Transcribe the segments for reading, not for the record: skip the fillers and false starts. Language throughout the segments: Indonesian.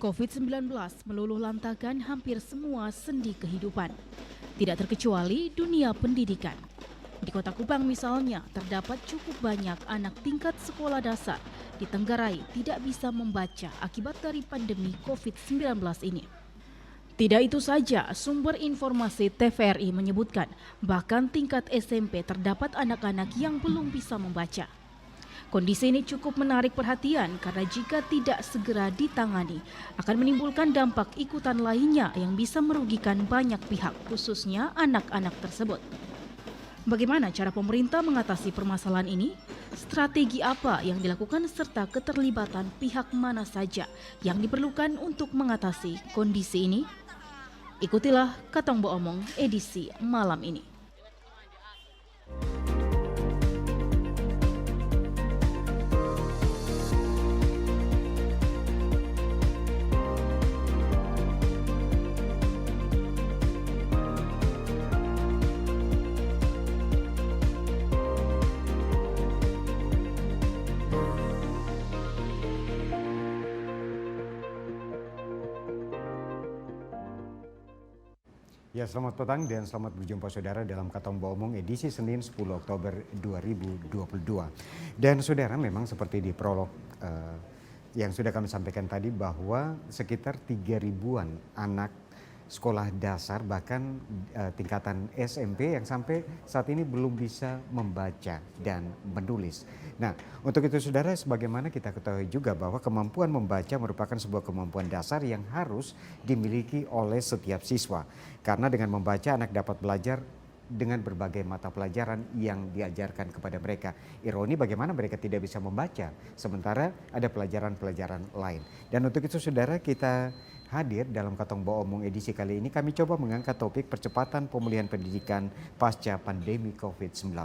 COVID-19 meluluhlantakan hampir semua sendi kehidupan, tidak terkecuali dunia pendidikan. Di Kota Kupang misalnya, terdapat cukup banyak anak tingkat sekolah dasar di Tenggarai tidak bisa membaca akibat dari pandemi COVID-19 ini. Tidak itu saja, sumber informasi TVRI menyebutkan bahkan tingkat SMP terdapat anak-anak yang belum bisa membaca. Kondisi ini cukup menarik perhatian karena jika tidak segera ditangani akan menimbulkan dampak ikutan lainnya yang bisa merugikan banyak pihak, khususnya anak-anak tersebut. Bagaimana cara pemerintah mengatasi permasalahan ini? Strategi apa yang dilakukan serta keterlibatan pihak mana saja yang diperlukan untuk mengatasi kondisi ini? Ikutilah Katong Bo Omong edisi malam ini. Ya, selamat petang dan selamat berjumpa saudara dalam Katong Bo Omong edisi Senin 10 Oktober 2022. Dan saudara, memang seperti di prolog yang sudah kami sampaikan tadi bahwa sekitar 3.000-an anak sekolah dasar bahkan tingkatan SMP yang sampai saat ini belum bisa membaca dan menulis. Nah, untuk itu saudara, sebagaimana kita ketahui juga bahwa kemampuan membaca merupakan sebuah kemampuan dasar yang harus dimiliki oleh setiap siswa. Karena dengan membaca anak dapat belajar dengan berbagai mata pelajaran yang diajarkan kepada mereka. Ironi bagaimana mereka tidak bisa membaca, sementara ada pelajaran-pelajaran lain. Dan untuk itu saudara, kita hadir dalam Katong Bo Omong edisi kali ini, kami coba mengangkat topik percepatan pemulihan pendidikan pasca pandemi COVID-19.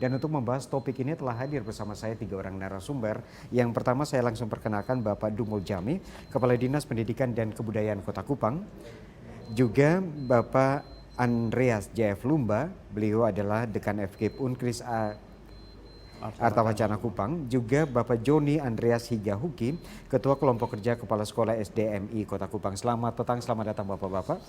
Dan untuk membahas topik ini telah hadir bersama saya 3 orang narasumber. Yang pertama saya langsung perkenalkan Bapak Dumul Jami, Kepala Dinas Pendidikan dan Kebudayaan Kota Kupang. Juga Bapak Andreas JF Lumba, beliau adalah Dekan FKIP Unkris Artawacana Kupang. Juga Bapak Joni Andreas Higahuki, Ketua Kelompok Kerja Kepala Sekolah SDMI Kota Kupang. Selamat petang, selamat datang Bapak-Bapak.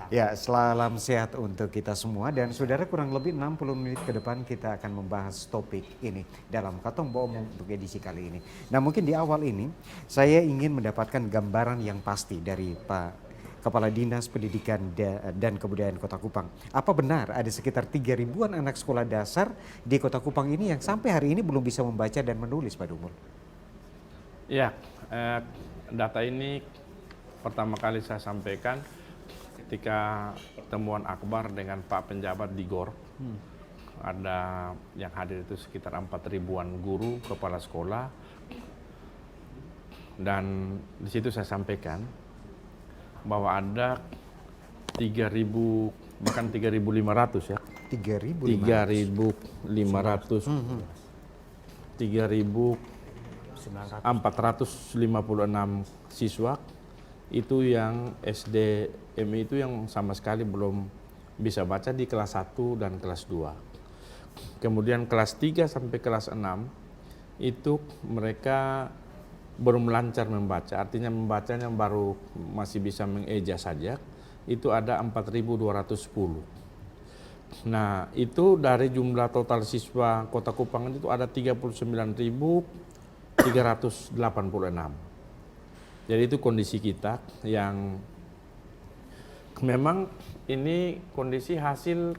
Ya, salam sehat untuk kita semua. Dan saudara, kurang lebih 60 menit ke depan kita akan membahas topik ini dalam Katong Bo Omong untuk edisi kali ini. Nah, mungkin di awal ini saya ingin mendapatkan gambaran yang pasti dari Pak Kepala Dinas Pendidikan dan Kebudayaan Kota Kupang. Apa benar ada sekitar 3.000-an anak sekolah dasar di Kota Kupang ini yang sampai hari ini belum bisa membaca dan menulis, Pak Dumul? Ya, data ini pertama kali saya sampaikan ketika pertemuan akbar dengan Pak Penjabat di GOR. Ada yang hadir itu sekitar 4.000-an guru, kepala sekolah. Dan di situ saya sampaikan bahwa ada 3.000 bahkan 3.500 ya. 3.500 3.456 siswa itu yang SDMI itu yang sama sekali belum bisa baca di kelas 1 dan kelas 2. Kemudian kelas 3 sampai kelas 6 itu mereka belum lancar membaca, artinya membacanya baru masih bisa mengeja saja, itu ada 4.210. Nah, itu dari jumlah total siswa Kota Kupang itu ada 39.386. Jadi itu kondisi kita yang memang ini kondisi hasil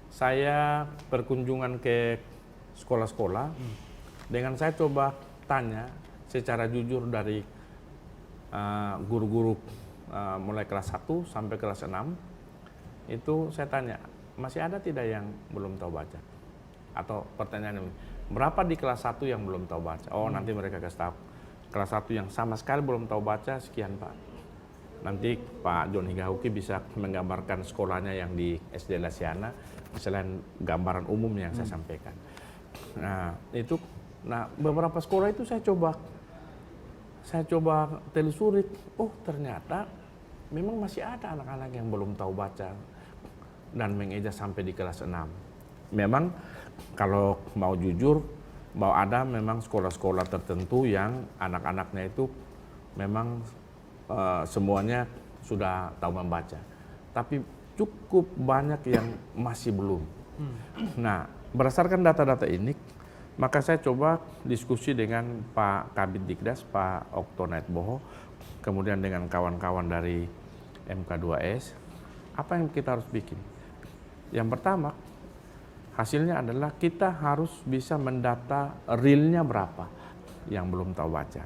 saya berkunjungan ke sekolah-sekolah, dengan saya coba tanya secara jujur dari guru-guru mulai kelas 1 sampai kelas 6, itu saya tanya, masih ada tidak yang belum tahu baca? Atau pertanyaan ini, berapa di kelas 1 yang belum tahu baca? Oh, nanti mereka kasih tahu. Kelas 1 yang sama sekali belum tahu baca, sekian Pak. Nanti Pak Joni Higahuki bisa menggambarkan sekolahnya yang di SD Lasiana, selain gambaran umum yang saya sampaikan. Nah, beberapa sekolah itu saya coba telusuri, oh ternyata memang masih ada anak-anak yang belum tahu baca dan mengeja sampai di kelas 6. Memang kalau mau jujur, bahwa ada memang sekolah-sekolah tertentu yang anak-anaknya itu memang semuanya sudah tahu membaca, tapi cukup banyak yang masih belum. Nah, berdasarkan data-data ini, maka saya coba diskusi dengan Pak Kabid Dikdas, Pak Oktonaitboho, kemudian dengan kawan-kawan dari MK2S, apa yang kita harus bikin? Yang pertama, hasilnya adalah kita harus bisa mendata realnya berapa yang belum tahu baca.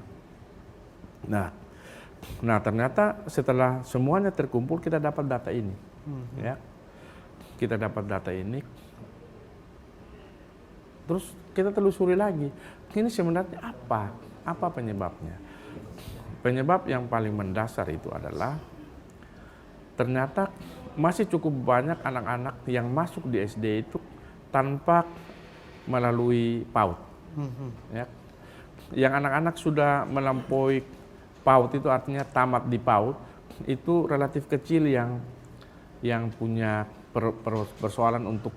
Nah, ternyata setelah semuanya terkumpul kita dapat data ini, ya, kita dapat data ini, terus kita telusuri lagi, ini sebenarnya apa penyebabnya? Penyebab yang paling mendasar itu adalah ternyata masih cukup banyak anak-anak yang masuk di SD itu tanpa melalui PAUD. Ya. Yang anak-anak sudah melampaui PAUD itu artinya tamat di PAUD, itu relatif kecil yang punya persoalan untuk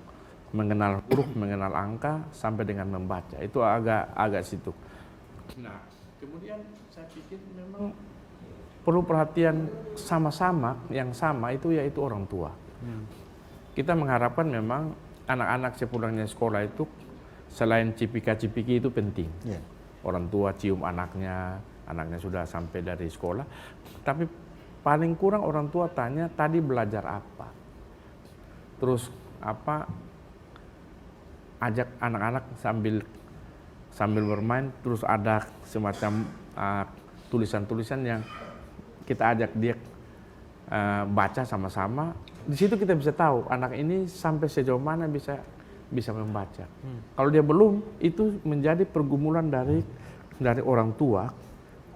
mengenal huruf, mengenal angka sampai dengan membaca. Itu agak situ. Nah, kemudian saya pikir memang perlu perhatian sama-sama, yang sama itu yaitu orang tua. Kita mengharapkan memang anak-anak sepulangnya sekolah itu selain cipika-cipiki itu penting. Yeah. Orang tua cium anaknya sudah sampai dari sekolah. Tapi paling kurang orang tua tanya tadi belajar apa. Terus ajak anak-anak sambil bermain, terus ada semacam tulisan-tulisan yang kita ajak dia baca sama-sama. Di situ kita bisa tahu anak ini sampai sejauh mana bisa membaca. Kalau dia belum, itu menjadi pergumulan dari orang tua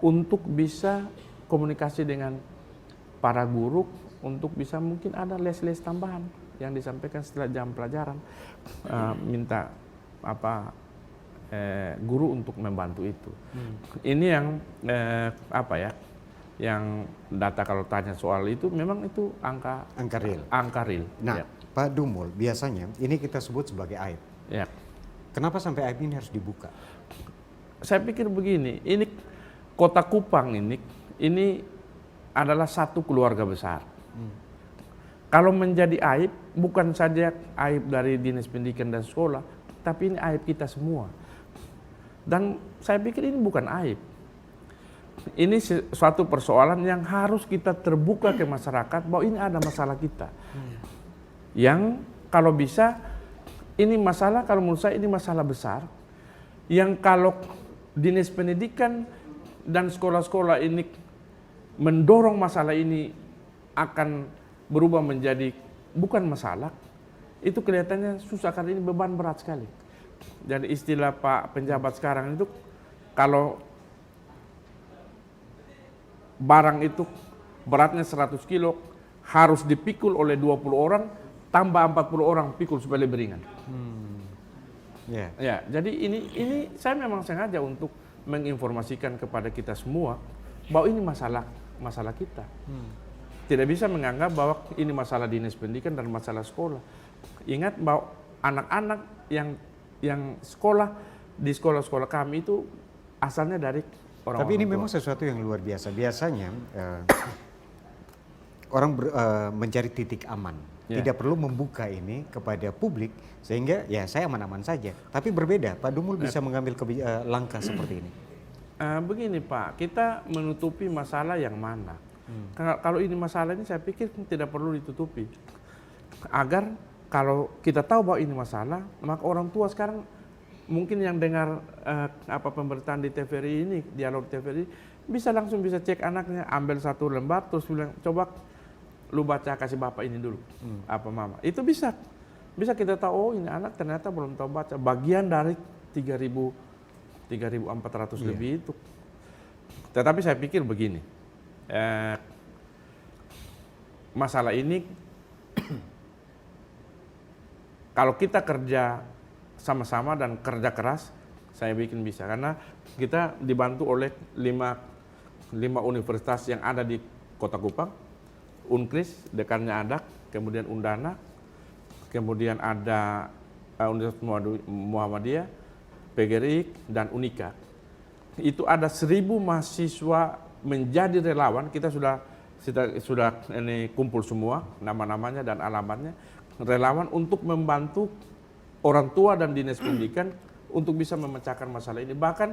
untuk bisa komunikasi dengan para guru, untuk bisa mungkin ada les-les tambahan yang disampaikan setelah jam pelajaran, minta guru untuk membantu itu. Ini yang yang data kalau tanya soal itu memang itu angka real. Nah, ya. Pak Dumul, biasanya ini kita sebut sebagai aib. Ya. Kenapa sampai aib ini harus dibuka? Saya pikir begini, ini Kota Kupang ini adalah satu keluarga besar. Kalau menjadi aib, bukan saja aib dari Dinas Pendidikan dan Sekolah, tapi ini aib kita semua. Dan saya pikir ini bukan aib. Ini suatu persoalan yang harus kita terbuka ke masyarakat bahwa ini ada masalah kita. Yang kalau bisa, ini masalah, kalau menurut saya ini masalah besar. Yang kalau Dinas Pendidikan dan sekolah-sekolah ini mendorong masalah ini akan berubah menjadi bukan masalah, itu kelihatannya susah karena ini beban berat sekali. Dan istilah Pak penjabat sekarang itu, kalau barang itu beratnya 100 kilo harus dipikul oleh 20 orang, tambah 40 orang pikul supaya lebih ringan. Ya, jadi ini saya memang sengaja untuk menginformasikan kepada kita semua bahwa ini masalah kita. Tidak bisa menganggap bahwa ini masalah dinas pendidikan dan masalah sekolah. Ingat bahwa anak-anak yang sekolah di sekolah-sekolah kami itu asalnya dari orang-orang Tapi ini tua. memang sesuatu yang luar biasa. Biasanya orang mencari titik aman. Tidak perlu membuka ini kepada publik sehingga ya saya aman-aman saja. Tapi berbeda, Pak Dumul bisa mengambil langkah seperti ini. Begini Pak, kita menutupi masalah yang mana? Kalau ini masalah ini saya pikir tidak perlu ditutupi. Agar kalau kita tahu bahwa ini masalah, maka orang tua sekarang mungkin yang dengar pemberitaan di TVRI ini, dialog TVRI, bisa langsung bisa cek anaknya, ambil satu lembar terus bilang, coba lu baca kasih bapak ini dulu, apa mama. Itu bisa kita tahu, oh ini anak ternyata belum tahu baca. Bagian dari 3.400 lebih itu. Tetapi saya pikir begini, masalah ini kalau kita kerja sama-sama dan kerja keras, saya bikin bisa. Karena kita dibantu oleh 5 universitas yang ada di Kota Kupang, Unkris, dekannya ada, kemudian Undana, kemudian ada Universitas Muhammadiyah, PGRI, dan Unika. Itu ada 1.000 mahasiswa menjadi relawan. Kita sudah ini kumpul semua nama-namanya dan alamatnya, relawan untuk membantu orang tua dan dinas pendidikan untuk bisa memecahkan masalah ini. Bahkan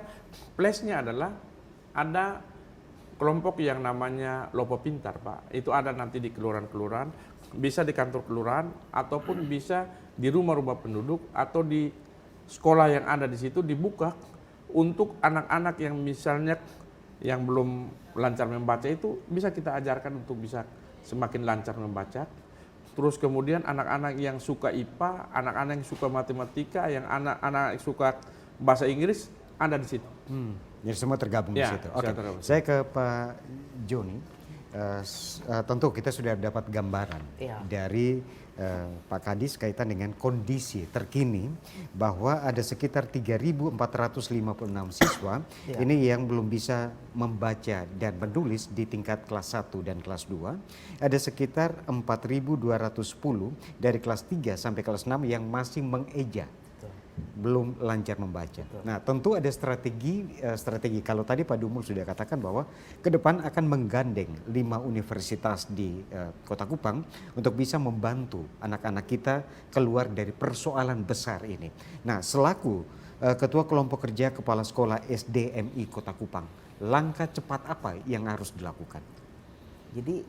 plus-nya adalah ada kelompok yang namanya Lopo Pintar, Pak. Itu ada nanti di kelurahan-kelurahan, bisa di kantor kelurahan ataupun bisa di rumah-rumah penduduk atau di sekolah yang ada di situ dibuka untuk anak-anak yang misalnya yang belum lancar membaca itu bisa kita ajarkan untuk bisa semakin lancar membaca. Terus kemudian anak-anak yang suka IPA, anak-anak yang suka matematika, yang anak-anak yang suka bahasa Inggris ada di situ. Jadi semua tergabung di Ya, situ. sudah Oke, tergabung. saya ke Pak Joni. Tentu kita sudah dapat gambaran Iya. dari Pak Kadis kaitan dengan kondisi terkini bahwa ada sekitar 3.456 siswa Iya. ini yang belum bisa membaca dan menulis di tingkat kelas 1 dan kelas 2. Ada sekitar 4.210 dari kelas 3 sampai kelas 6 yang masih mengeja, belum lancar membaca. Nah, tentu ada strategi. Kalau tadi Pak Dumul sudah katakan bahwa ke depan akan menggandeng 5 universitas di Kota Kupang untuk bisa membantu anak-anak kita keluar dari persoalan besar ini. Nah, selaku Ketua Kelompok Kerja Kepala Sekolah SDMI Kota Kupang, langkah cepat apa yang harus dilakukan? Jadi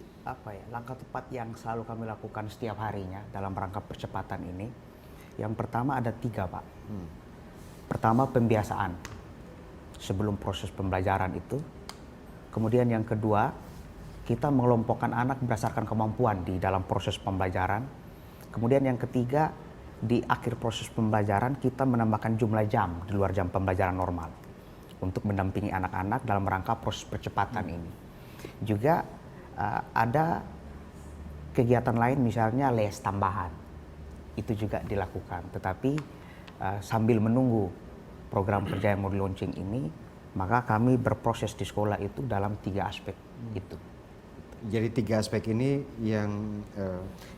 langkah tepat yang selalu kami lakukan setiap harinya dalam rangka percepatan ini, yang pertama ada 3, Pak. Pertama, pembiasaan sebelum proses pembelajaran itu. Kemudian yang kedua, kita mengelompokkan anak berdasarkan kemampuan di dalam proses pembelajaran. Kemudian yang ketiga, di akhir proses pembelajaran kita menambahkan jumlah jam di luar jam pembelajaran normal untuk mendampingi anak-anak dalam rangka proses percepatan ini. Juga ada kegiatan lain, misalnya les tambahan. Itu juga dilakukan, tetapi sambil menunggu program kerja yang mau di launching ini, maka kami berproses di sekolah itu dalam 3 aspek itu. Jadi 3 aspek ini yang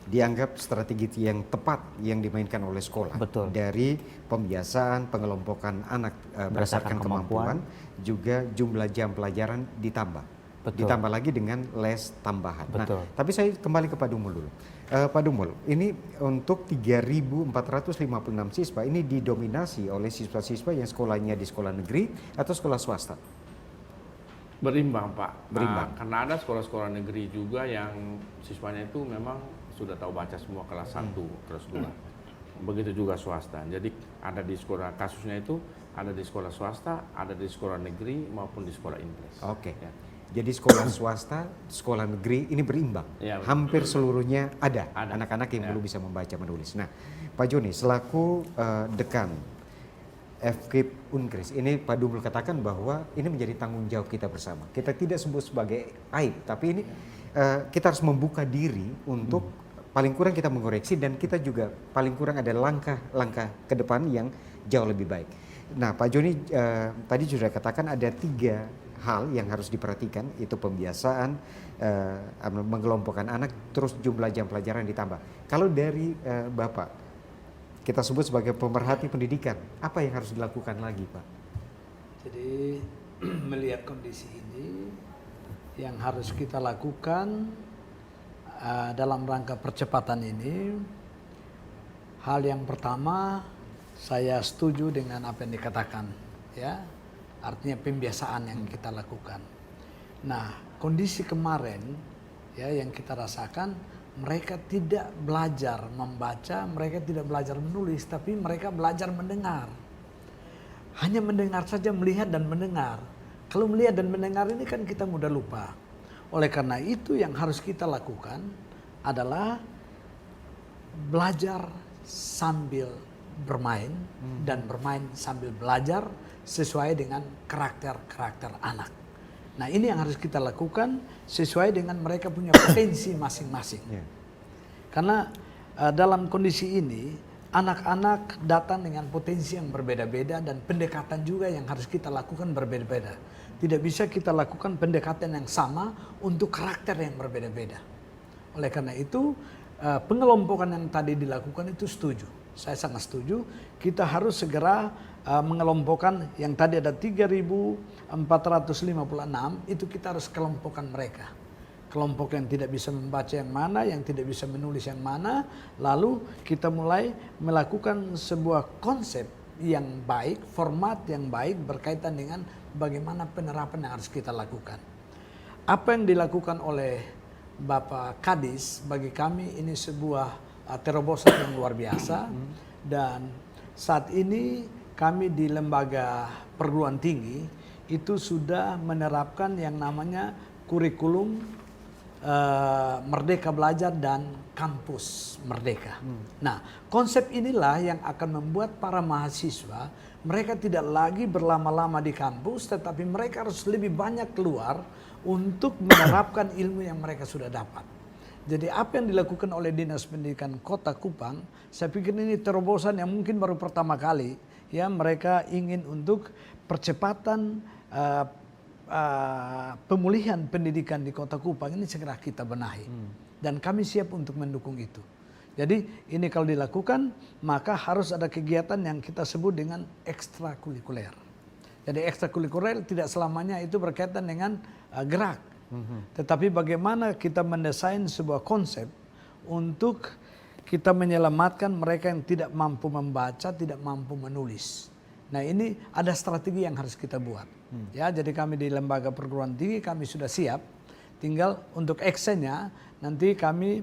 dianggap strategi yang tepat yang dimainkan oleh sekolah. Betul. Dari pembiasaan, pengelompokan anak berdasarkan kemampuan, juga jumlah jam pelajaran ditambah. Betul. Ditambah lagi dengan les tambahan. Betul. Nah, tapi saya kembali ke Pak Dumul dulu. Pak Dumul, ini untuk 3.456 siswa ini didominasi oleh siswa-siswa yang sekolahnya di sekolah negeri atau sekolah swasta? Berimbang, Pak. Berimbang. Karena ada sekolah-sekolah negeri juga yang siswanya itu memang sudah tahu baca semua kelas 1, kelas 2. Begitu juga swasta. Jadi ada di sekolah, kasusnya itu ada di sekolah swasta, ada di sekolah negeri maupun di sekolah Inggris. Oke. Ya. Jadi sekolah swasta, sekolah negeri ini berimbang. Ya, betul. Hampir seluruhnya ada Ada. anak-anak yang Ya. belum bisa membaca menulis. Nah, Pak Joni selaku dekan FKIP Unkris, ini Pak Dumul katakan bahwa ini menjadi tanggung jawab kita bersama. Kita tidak sebut sebagai aib, tapi ini kita harus membuka diri untuk paling kurang kita mengoreksi, dan kita juga paling kurang ada langkah-langkah ke depan yang jauh lebih baik. Nah, Pak Joni tadi sudah katakan ada 3 hal yang harus diperhatikan, itu pembiasaan, mengelompokkan anak, terus jumlah jam pelajaran ditambah. Kalau dari Bapak, kita sebut sebagai pemerhati pendidikan, apa yang harus dilakukan lagi, Pak? Jadi melihat kondisi ini, yang harus kita lakukan dalam rangka percepatan ini, hal yang pertama saya setuju dengan apa yang dikatakan, ya, artinya pembiasaan yang kita lakukan. Nah, kondisi kemarin ya yang kita rasakan, mereka tidak belajar membaca, mereka tidak belajar menulis, tapi mereka belajar mendengar. Hanya mendengar saja, melihat dan mendengar. Kalau melihat dan mendengar ini kan kita mudah lupa. Oleh karena itu yang harus kita lakukan adalah belajar sambil bermain dan bermain sambil belajar sesuai dengan karakter anak. Nah, ini yang harus kita lakukan sesuai dengan mereka punya potensi masing-masing. Yeah. Karena dalam kondisi ini anak-anak datang dengan potensi yang berbeda-beda dan pendekatan juga yang harus kita lakukan berbeda-beda. Tidak bisa kita lakukan pendekatan yang sama untuk karakter yang berbeda-beda. Oleh karena itu pengelompokan yang tadi dilakukan itu setuju. Saya sangat setuju. Kita harus segera mengelompokkan yang tadi ada 3.456 itu kita harus kelompokkan mereka. Kelompok yang tidak bisa membaca yang mana, yang tidak bisa menulis yang mana. Lalu kita mulai melakukan sebuah konsep yang baik, format yang baik berkaitan dengan bagaimana penerapan yang harus kita lakukan. Apa yang dilakukan oleh Bapak Kadis bagi kami ini sebuah terobosan yang luar biasa. Dan saat ini kami di lembaga perguruan tinggi itu sudah menerapkan yang namanya kurikulum Merdeka Belajar dan Kampus Merdeka. Nah, konsep inilah yang akan membuat para mahasiswa mereka tidak lagi berlama-lama di kampus, tetapi mereka harus lebih banyak keluar untuk menerapkan ilmu yang mereka sudah dapat. Jadi apa yang dilakukan oleh Dinas Pendidikan Kota Kupang, saya pikir ini terobosan yang mungkin baru pertama kali. Ya, mereka ingin untuk percepatan pemulihan pendidikan di Kota Kupang ini segera kita benahi. Dan kami siap untuk mendukung itu. Jadi ini kalau dilakukan maka harus ada kegiatan yang kita sebut dengan ekstrakurikuler. Jadi ekstrakurikuler tidak selamanya itu berkaitan dengan gerak. Tetapi bagaimana kita mendesain sebuah konsep untuk kita menyelamatkan mereka yang tidak mampu membaca, tidak mampu menulis. Nah ini ada strategi yang harus kita buat. Ya, jadi kami di lembaga perguruan tinggi kami sudah siap. Tinggal untuk actionnya nanti kami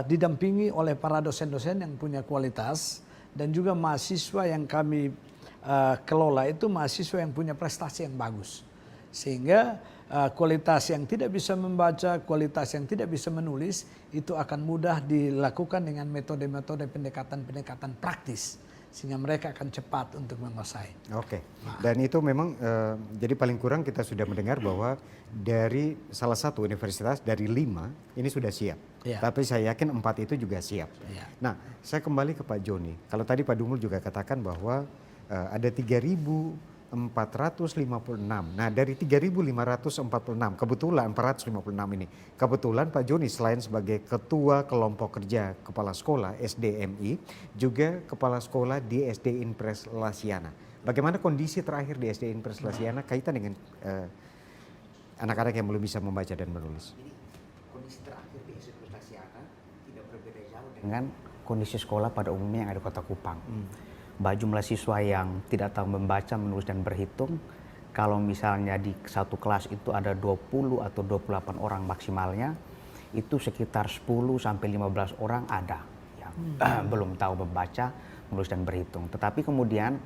didampingi oleh para dosen-dosen yang punya kualitas dan juga mahasiswa yang kami kelola itu mahasiswa yang punya prestasi yang bagus. Sehingga kualitas yang tidak bisa membaca, kualitas yang tidak bisa menulis itu akan mudah dilakukan dengan metode-metode pendekatan-pendekatan praktis. Sehingga mereka akan cepat untuk menguasai. Oke, dan itu memang jadi paling kurang kita sudah mendengar bahwa dari salah satu universitas dari 5 ini sudah siap. Ya. Tapi saya yakin 4 itu juga siap. Ya. Nah, saya kembali ke Pak Joni. Kalau tadi Pak Dumul juga katakan bahwa ada 3.456. Nah, dari 3.546 kebetulan 456 ini. Kebetulan Pak Joni selain sebagai ketua kelompok kerja kepala sekolah SDMI juga kepala sekolah di SD Impres Lasiana. Bagaimana kondisi terakhir di SD Impres Lasiana kaitan dengan anak-anak yang belum bisa membaca dan menulis? Jadi kondisi terakhir di SD Impres Lasiana tidak berbeda jauh dengan kondisi sekolah pada umumnya yang ada di Kota Kupang. Bahwa jumlah siswa yang tidak tahu membaca, menulis dan berhitung, kalau misalnya di satu kelas itu ada 20 atau 28 orang maksimalnya, itu sekitar 10 sampai 15 orang ada yang belum tahu membaca, menulis dan berhitung. Tetapi kemudian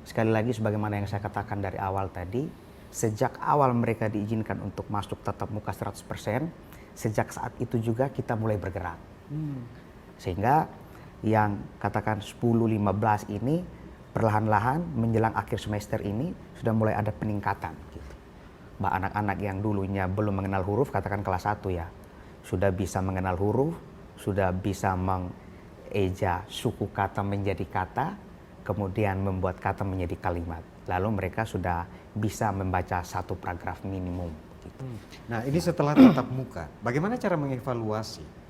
sekali lagi sebagaimana yang saya katakan dari awal tadi, sejak awal mereka diizinkan untuk masuk tatap muka 100%, sejak saat itu juga kita mulai bergerak. Sehingga yang katakan 10-15 ini perlahan-lahan menjelang akhir semester ini sudah mulai ada peningkatan. Gitu. Bah anak-anak yang dulunya belum mengenal huruf, katakan kelas 1 ya, sudah bisa mengenal huruf, sudah bisa mengeja suku kata menjadi kata, kemudian membuat kata menjadi kalimat. Lalu mereka sudah bisa membaca satu paragraf minimum. Gitu. Nah, ini setelah tatap muka, bagaimana cara mengevaluasi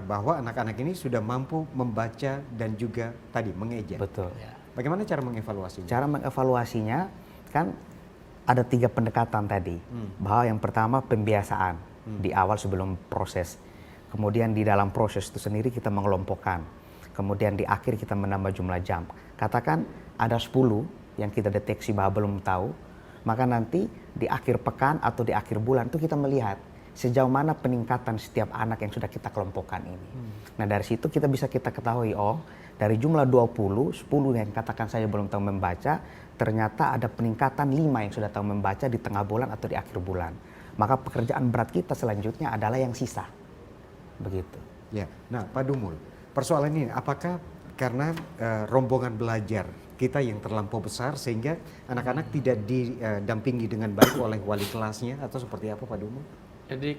bahwa anak-anak ini sudah mampu membaca dan juga tadi mengeja? Betul. Bagaimana cara mengevaluasinya? Cara mengevaluasinya kan ada 3 pendekatan tadi. Bahwa yang pertama pembiasaan di awal sebelum proses. Kemudian di dalam proses itu sendiri kita mengelompokkan. Kemudian di akhir kita menambah jumlah jam. Katakan ada 10 yang kita deteksi bahwa belum tahu, maka nanti di akhir pekan atau di akhir bulan itu kita melihat sejauh mana peningkatan setiap anak yang sudah kita kelompokkan ini. Nah dari situ kita bisa kita ketahui, oh dari jumlah 20, 10 yang katakan saya belum tahu membaca, ternyata ada peningkatan 5 yang sudah tahu membaca di tengah bulan atau di akhir bulan. Maka pekerjaan berat kita selanjutnya adalah yang sisa. Begitu. Ya, nah Pak Dumul, persoalan ini apakah karena rombongan belajar kita yang terlampau besar sehingga anak-anak tidak didampingi dengan baik oleh wali kelasnya atau seperti apa Pak Dumul? Jadi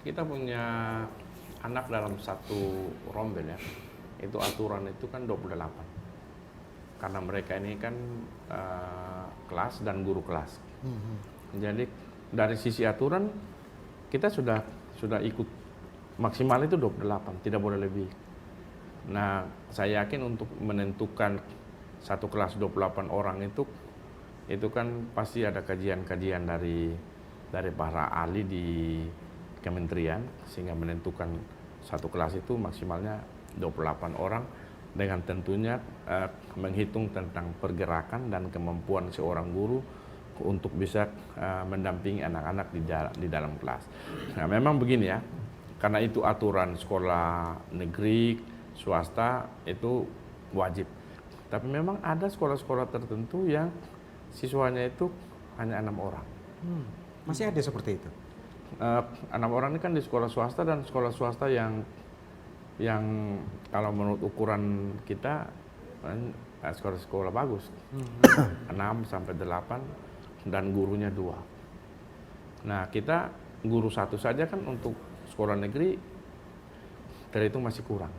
kita punya anak dalam satu rombel ya, itu aturan itu kan 28. Karena mereka ini kan kelas dan guru kelas. Jadi dari sisi aturan kita sudah ikut maksimal itu 28, tidak boleh lebih. Nah, saya yakin untuk menentukan satu kelas 28 orang itu kan pasti ada kajian-kajian dari para ahli di kementerian, sehingga menentukan satu kelas itu maksimalnya 28 orang, dengan tentunya menghitung tentang pergerakan dan kemampuan seorang guru untuk bisa mendampingi anak-anak di dalam kelas. Nah, memang begini ya, karena itu aturan sekolah negeri, swasta itu wajib. Tapi memang ada sekolah-sekolah tertentu yang siswanya itu hanya 6 orang. Masih ada seperti itu? 6 orang ini kan di sekolah swasta, dan sekolah swasta yang kalau menurut ukuran kita kan sekolah-sekolah bagus. 6 sampai 8 dan gurunya 2. Nah, kita guru 1 saja kan untuk sekolah negeri terhitung masih kurang.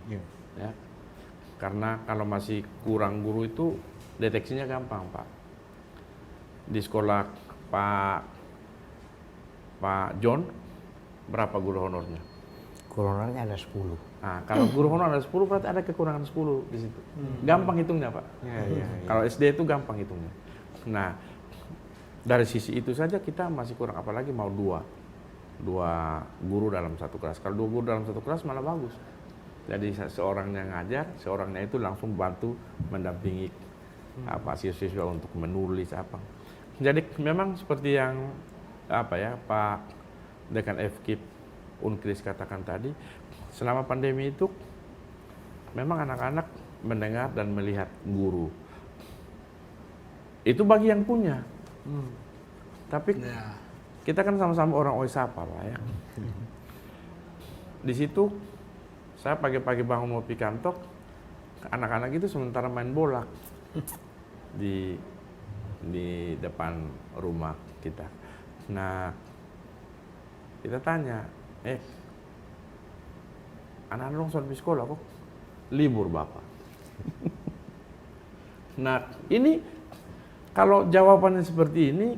Ya. Karena kalau masih kurang guru itu deteksinya gampang, Pak. Di sekolah Pak John, berapa guru honornya? Guru honornya ada 10. Nah, kalau guru honor ada 10 berarti ada kekurangan 10 di situ. Gampang hitungnya, Pak. Ya. Kalau SD itu gampang hitungnya. Nah, dari sisi itu saja kita masih kurang, apalagi mau dua guru dalam satu kelas. Kalau 2 guru dalam satu kelas malah bagus. Jadi seorangnya ngajar, seorangnya itu langsung bantu mendampingi siswa untuk menulis apa. Jadi memang seperti yang Pak Dekan FKIP Unkris katakan tadi, selama pandemi itu memang anak-anak mendengar dan melihat guru. Itu bagi yang punya. Tapi kita kan sama-sama orang Oisapa, Pak ya. Di situ saya pagi-pagi bangun mau pi kantor, anak-anak itu sementara main bola di depan rumah kita. Nah, kita tanya, anak-anak dong sudah di sekolah kok libur Bapak. Nah, ini kalau jawabannya seperti ini,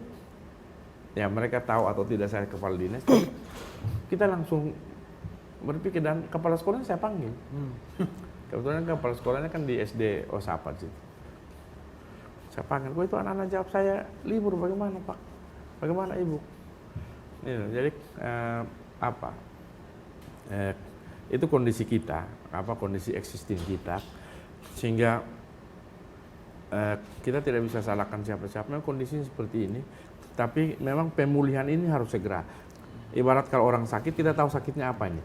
ya mereka tahu atau tidak saya kepala dinas, kita langsung berpikir, dan kepala sekolahnya saya panggil. Kebetulan kepala sekolahnya kan di SD Osapat sih. Saya panggil, kok itu anak-anak jawab saya libur, bagaimana Pak? Bagaimana Ibu? Jadi itu kondisi kita, kondisi existing kita, sehingga kita tidak bisa salahkan siapa-siapa. Memang kondisinya seperti ini, tapi memang pemulihan ini harus segera. Ibarat kalau orang sakit, kita tahu sakitnya apa ini.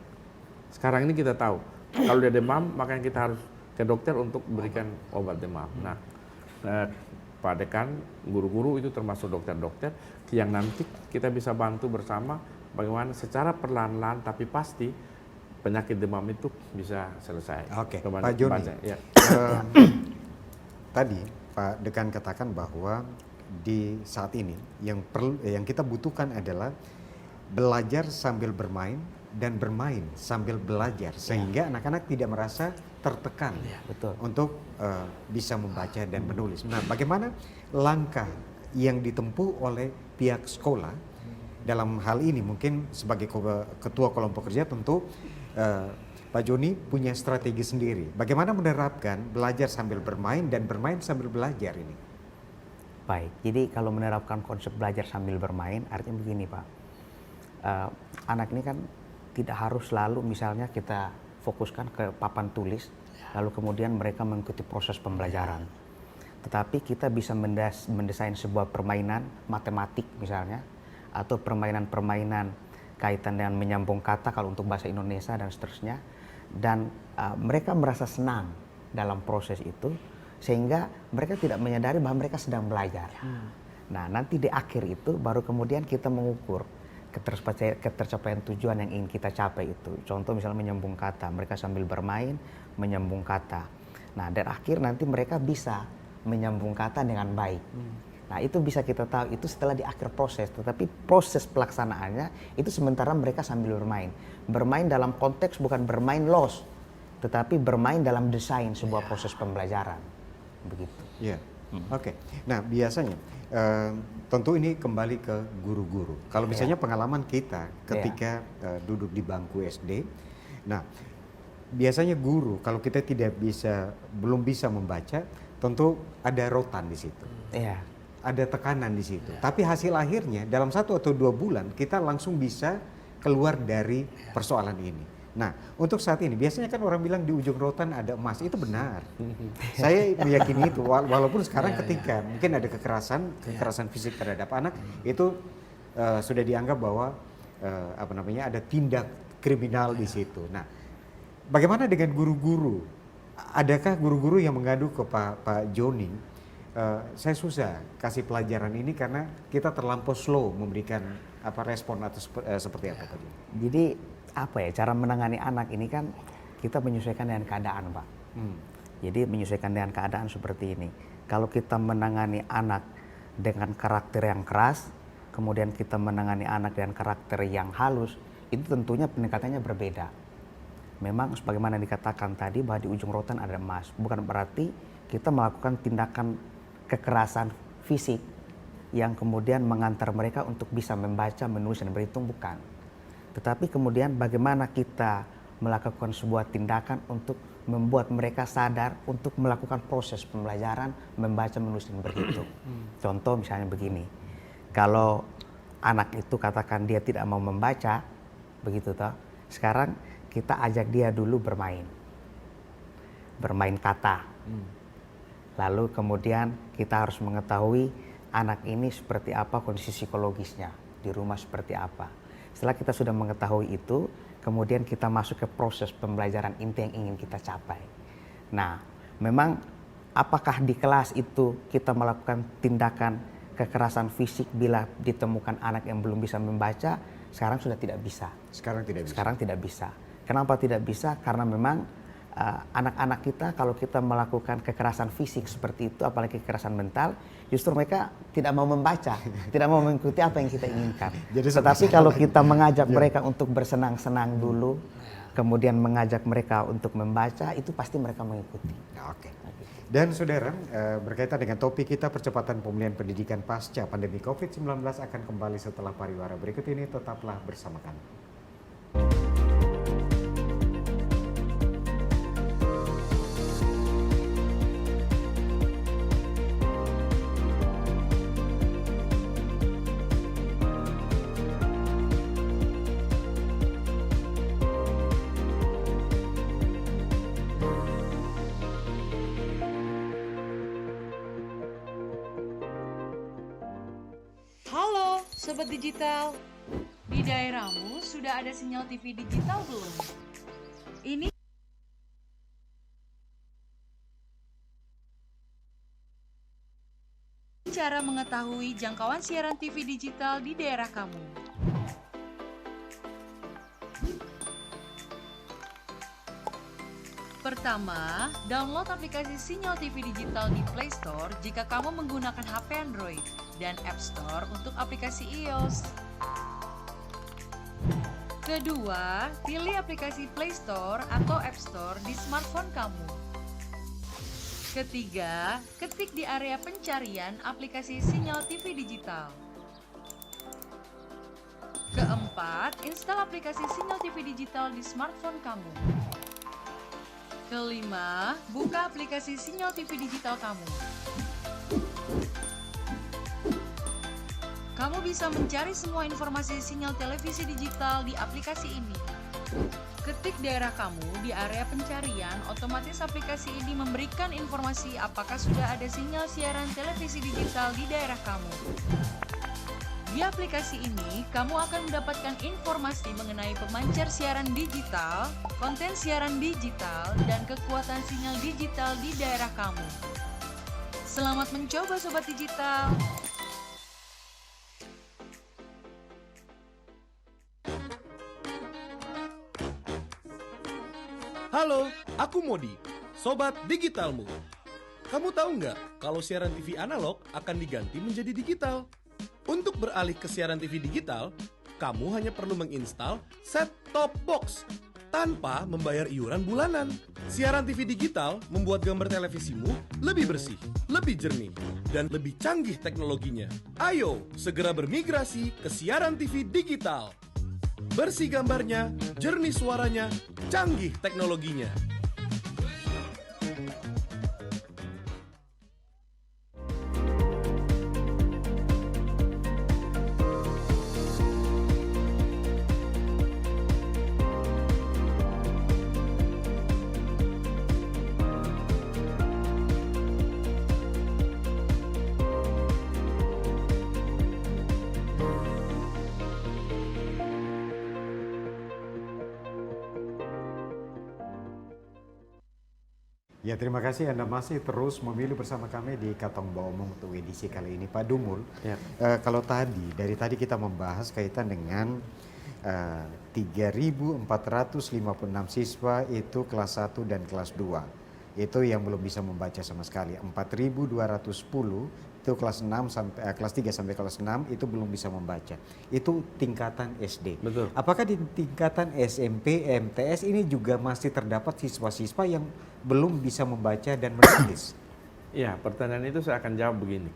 Sekarang ini kita tahu, kalau dia demam, makanya kita harus ke dokter untuk berikan obat demam. Nah, Pak Dekan, guru-guru itu termasuk dokter-dokter yang nanti kita bisa bantu bersama bagaimana secara perlahan-lahan tapi pasti penyakit demam itu bisa selesai. Oke, Pak Joni. Ya. Tadi Pak Dekan katakan bahwa di saat ini yang kita butuhkan adalah belajar sambil bermain dan bermain sambil belajar, sehingga anak-anak tidak merasa tertekan untuk bisa membaca dan menulis. Nah, bagaimana langkah yang ditempuh oleh pihak sekolah dalam hal ini? Mungkin sebagai ketua kelompok kerja tentu Pak Joni punya strategi sendiri. Bagaimana menerapkan belajar sambil bermain dan bermain sambil belajar ini? Baik, jadi kalau menerapkan konsep belajar sambil bermain, artinya begini Pak. Anak ini kan tidak harus selalu misalnya kita fokuskan ke papan tulis, lalu kemudian mereka mengikuti proses pembelajaran. Tetapi kita bisa mendesain sebuah permainan matematik misalnya, atau permainan-permainan kaitan dengan menyambung kata kalau untuk bahasa Indonesia dan seterusnya. Dan mereka merasa senang dalam proses itu, sehingga mereka tidak menyadari bahwa mereka sedang belajar. Nah, nanti di akhir itu baru kemudian kita mengukur ketercapaian tujuan yang ingin kita capai itu. Contoh misalnya menyambung kata, mereka sambil bermain menyambung kata. Nah, dan akhir nanti mereka bisa menyambung kata dengan baik. Nah, itu bisa kita tahu itu setelah di akhir proses. Tetapi proses pelaksanaannya itu sementara mereka sambil bermain. Bermain dalam konteks bukan bermain los, tetapi bermain dalam desain sebuah proses pembelajaran. Begitu. Iya. Oke. Nah, biasanya tentu ini kembali ke guru-guru. Kalau misalnya pengalaman kita ketika duduk di bangku SD Nah, biasanya guru kalau kita belum bisa membaca, tentu ada rotan di situ. Iya. Ada tekanan di situ. Tapi hasil akhirnya dalam 1 atau 2 bulan kita langsung bisa keluar dari persoalan ini. Nah, untuk saat ini biasanya kan orang bilang di ujung rotan ada emas. Itu benar. Saya meyakini itu walaupun sekarang ketika mungkin ada kekerasan fisik terhadap anak itu sudah dianggap bahwa ada tindak kriminal di situ. Nah, bagaimana dengan guru-guru? Adakah guru-guru yang mengadu ke Pak Joni? Saya susah kasih pelajaran ini karena kita terlampau slow memberikan respon atau seperti apa tadi. Jadi cara menangani anak ini kan kita menyesuaikan dengan keadaan, Pak. Jadi menyesuaikan dengan keadaan seperti ini. Kalau kita menangani anak dengan karakter yang keras, kemudian kita menangani anak dengan karakter yang halus, itu tentunya pendekatannya berbeda. Memang sebagaimana dikatakan tadi bahwa di ujung rotan ada emas. Bukan berarti kita melakukan tindakan kekerasan fisik yang kemudian mengantar mereka untuk bisa membaca, menulis, dan berhitung, bukan. Tetapi kemudian bagaimana kita melakukan sebuah tindakan untuk membuat mereka sadar untuk melakukan proses pembelajaran, membaca, menulis, dan berhitung. Contoh misalnya begini, kalau anak itu katakan dia tidak mau membaca, begitu toh, sekarang kita ajak dia dulu bermain kata. Lalu kemudian kita harus mengetahui anak ini seperti apa kondisi psikologisnya, di rumah seperti apa. Setelah kita sudah mengetahui itu, kemudian kita masuk ke proses pembelajaran inti yang ingin kita capai. Nah, memang apakah di kelas itu kita melakukan tindakan kekerasan fisik bila ditemukan anak yang belum bisa membaca? Sekarang sudah tidak bisa. Sekarang tidak bisa. Kenapa tidak bisa? Karena memang anak-anak kita kalau kita melakukan kekerasan fisik seperti itu, apalagi kekerasan mental, justru mereka tidak mau membaca, tidak mau mengikuti apa yang kita inginkan. Tetapi kalau kita mengajak mereka untuk bersenang-senang dulu, kemudian mengajak mereka untuk membaca, itu pasti mereka mengikuti. Oke. Dan saudara, berkaitan dengan topik kita percepatan pemulihan pendidikan pasca pandemi COVID-19 akan kembali setelah pariwara berikut ini. Tetaplah bersama kami. Halo Sobat Digital, di daerahmu sudah ada sinyal TV digital belum? Ini cara mengetahui jangkauan siaran TV digital di daerah kamu. Pertama, download aplikasi Sinyal TV Digital di Play Store jika kamu menggunakan HP Android dan App Store untuk aplikasi iOS. Kedua, pilih aplikasi Play Store atau App Store di smartphone kamu. Ketiga, ketik di area pencarian aplikasi Sinyal TV Digital. Keempat, install aplikasi Sinyal TV Digital di smartphone kamu. Kelima, buka aplikasi Sinyal TV Digital kamu. Kamu bisa mencari semua informasi sinyal televisi digital di aplikasi ini. Ketik daerah kamu di area pencarian, otomatis aplikasi ini memberikan informasi apakah sudah ada sinyal siaran televisi digital di daerah kamu. Di aplikasi ini, kamu akan mendapatkan informasi mengenai pemancar siaran digital, konten siaran digital, dan kekuatan sinyal digital di daerah kamu. Selamat mencoba Sobat Digital! Halo, aku Modi, Sobat Digitalmu. Kamu tahu nggak kalau siaran TV analog akan diganti menjadi digital? Untuk beralih ke siaran TV digital, kamu hanya perlu menginstal set-top box tanpa membayar iuran bulanan. Siaran TV digital membuat gambar televisimu lebih bersih, lebih jernih, dan lebih canggih teknologinya. Ayo, segera bermigrasi ke siaran TV digital. Bersih gambarnya, jernih suaranya, canggih teknologinya. Ya, terima kasih Anda masih terus memilih bersama kami di Katong Baomong untuk edisi kali ini. Pak Dumul, Ya. kalau dari tadi kita membahas kaitan dengan 3.456 siswa itu kelas 1 dan kelas 2. Itu yang belum bisa membaca sama sekali. 4.210 itu kelas 6 sampai kelas 3 sampai kelas 6 itu belum bisa membaca. Itu tingkatan SD. Betul. Apakah di tingkatan SMP, MTS ini juga masih terdapat siswa-siswa yang belum bisa membaca dan menulis? Ya, pertanyaan itu saya akan jawab begini.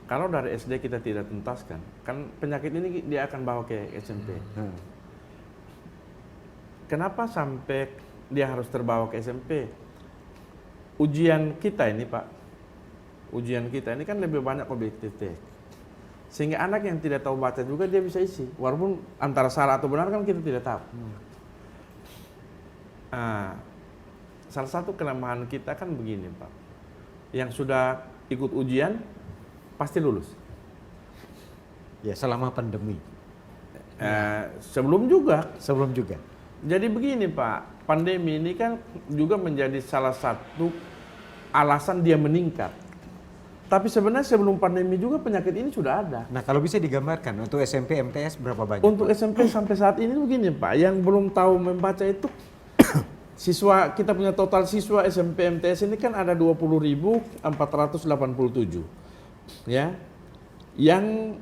Kalau dari SD kita tidak tuntaskan, kan penyakit ini dia akan bawa ke SMP. Kenapa sampai dia harus terbawa ke SMP? Ujian kita ini, Pak, ujian kita ini kan lebih banyak objektif test. Sehingga anak yang tidak tahu baca juga dia bisa isi. Walaupun antara salah atau benar kan kita tidak tahu. Salah satu kelemahan kita kan begini, Pak. Yang sudah ikut ujian pasti lulus. Ya, selama pandemi. Sebelum juga. Sebelum juga. Jadi begini, Pak, pandemi ini kan juga menjadi salah satu alasan dia meningkat. Tapi sebenarnya sebelum pandemi juga penyakit ini sudah ada. Nah, kalau bisa digambarkan untuk SMP, MTS berapa banyak? Untuk SMP sampai saat ini begini, Pak, yang belum tahu membaca itu siswa, kita punya total siswa SMP MTS ini kan ada 20.487. Ya. Yang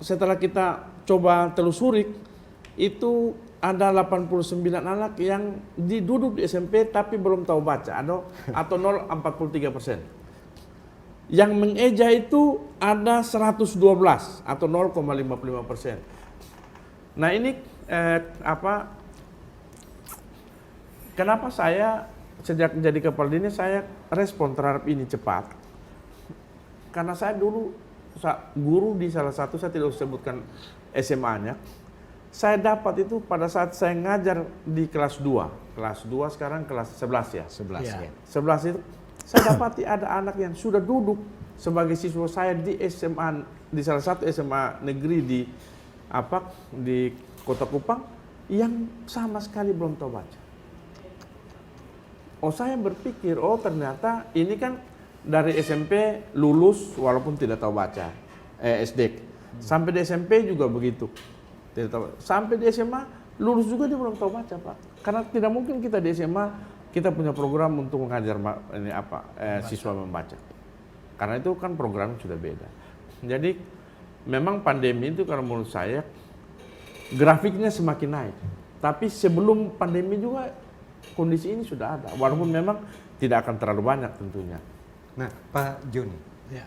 setelah kita coba telusuri itu ada 89 anak yang duduk di SMP tapi belum tahu baca atau 0,43%. Yang mengeja itu ada 112 atau 0,55%. Nah, ini kenapa saya sejak jadi kepala dinas saya respon terhadap ini cepat? Karena saya dulu guru di salah satu, saya tidak usah sebutkan SMA-nya. Saya dapat itu pada saat saya ngajar di kelas 2. Kelas 2 sekarang kelas 11 ya. 11 ya. 11 itu saya dapati ada anak yang sudah duduk sebagai siswa saya di SMA, di salah satu SMA negeri di Kota Kupang yang sama sekali belum tahu baca. Saya berpikir, ternyata ini kan dari SMP lulus walaupun tidak tahu baca, SD. Sampai di SMP juga begitu. Tidak tahu. Sampai di SMA lulus juga dia belum tahu baca, Pak. Karena tidak mungkin kita di SMA kita punya program untuk mengajar siswa membaca. Karena itu kan program sudah beda. Jadi memang pandemi itu kalau menurut saya grafiknya semakin naik. Tapi sebelum pandemi juga kondisi ini sudah ada. Walaupun memang tidak akan terlalu banyak tentunya. Nah, Pak Joni. Ya.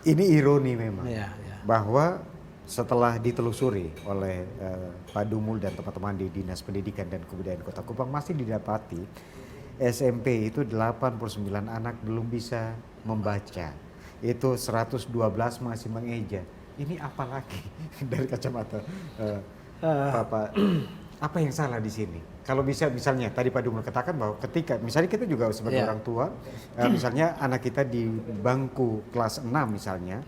Ini ironi memang. Ya. Bahwa setelah ditelusuri oleh Pak Dumul dan teman-teman di Dinas Pendidikan dan Kebudayaan Kota Kupang masih didapati SMP itu 89 anak belum bisa membaca. Itu 112 masih mengeja. Ini apa lagi dari kacamata Bapak? Apa yang salah di sini? Kalau bisa misalnya tadi Pak Dumul katakan bahwa ketika misalnya kita juga sebagai orang tua, misalnya anak kita di bangku kelas 6 misalnya,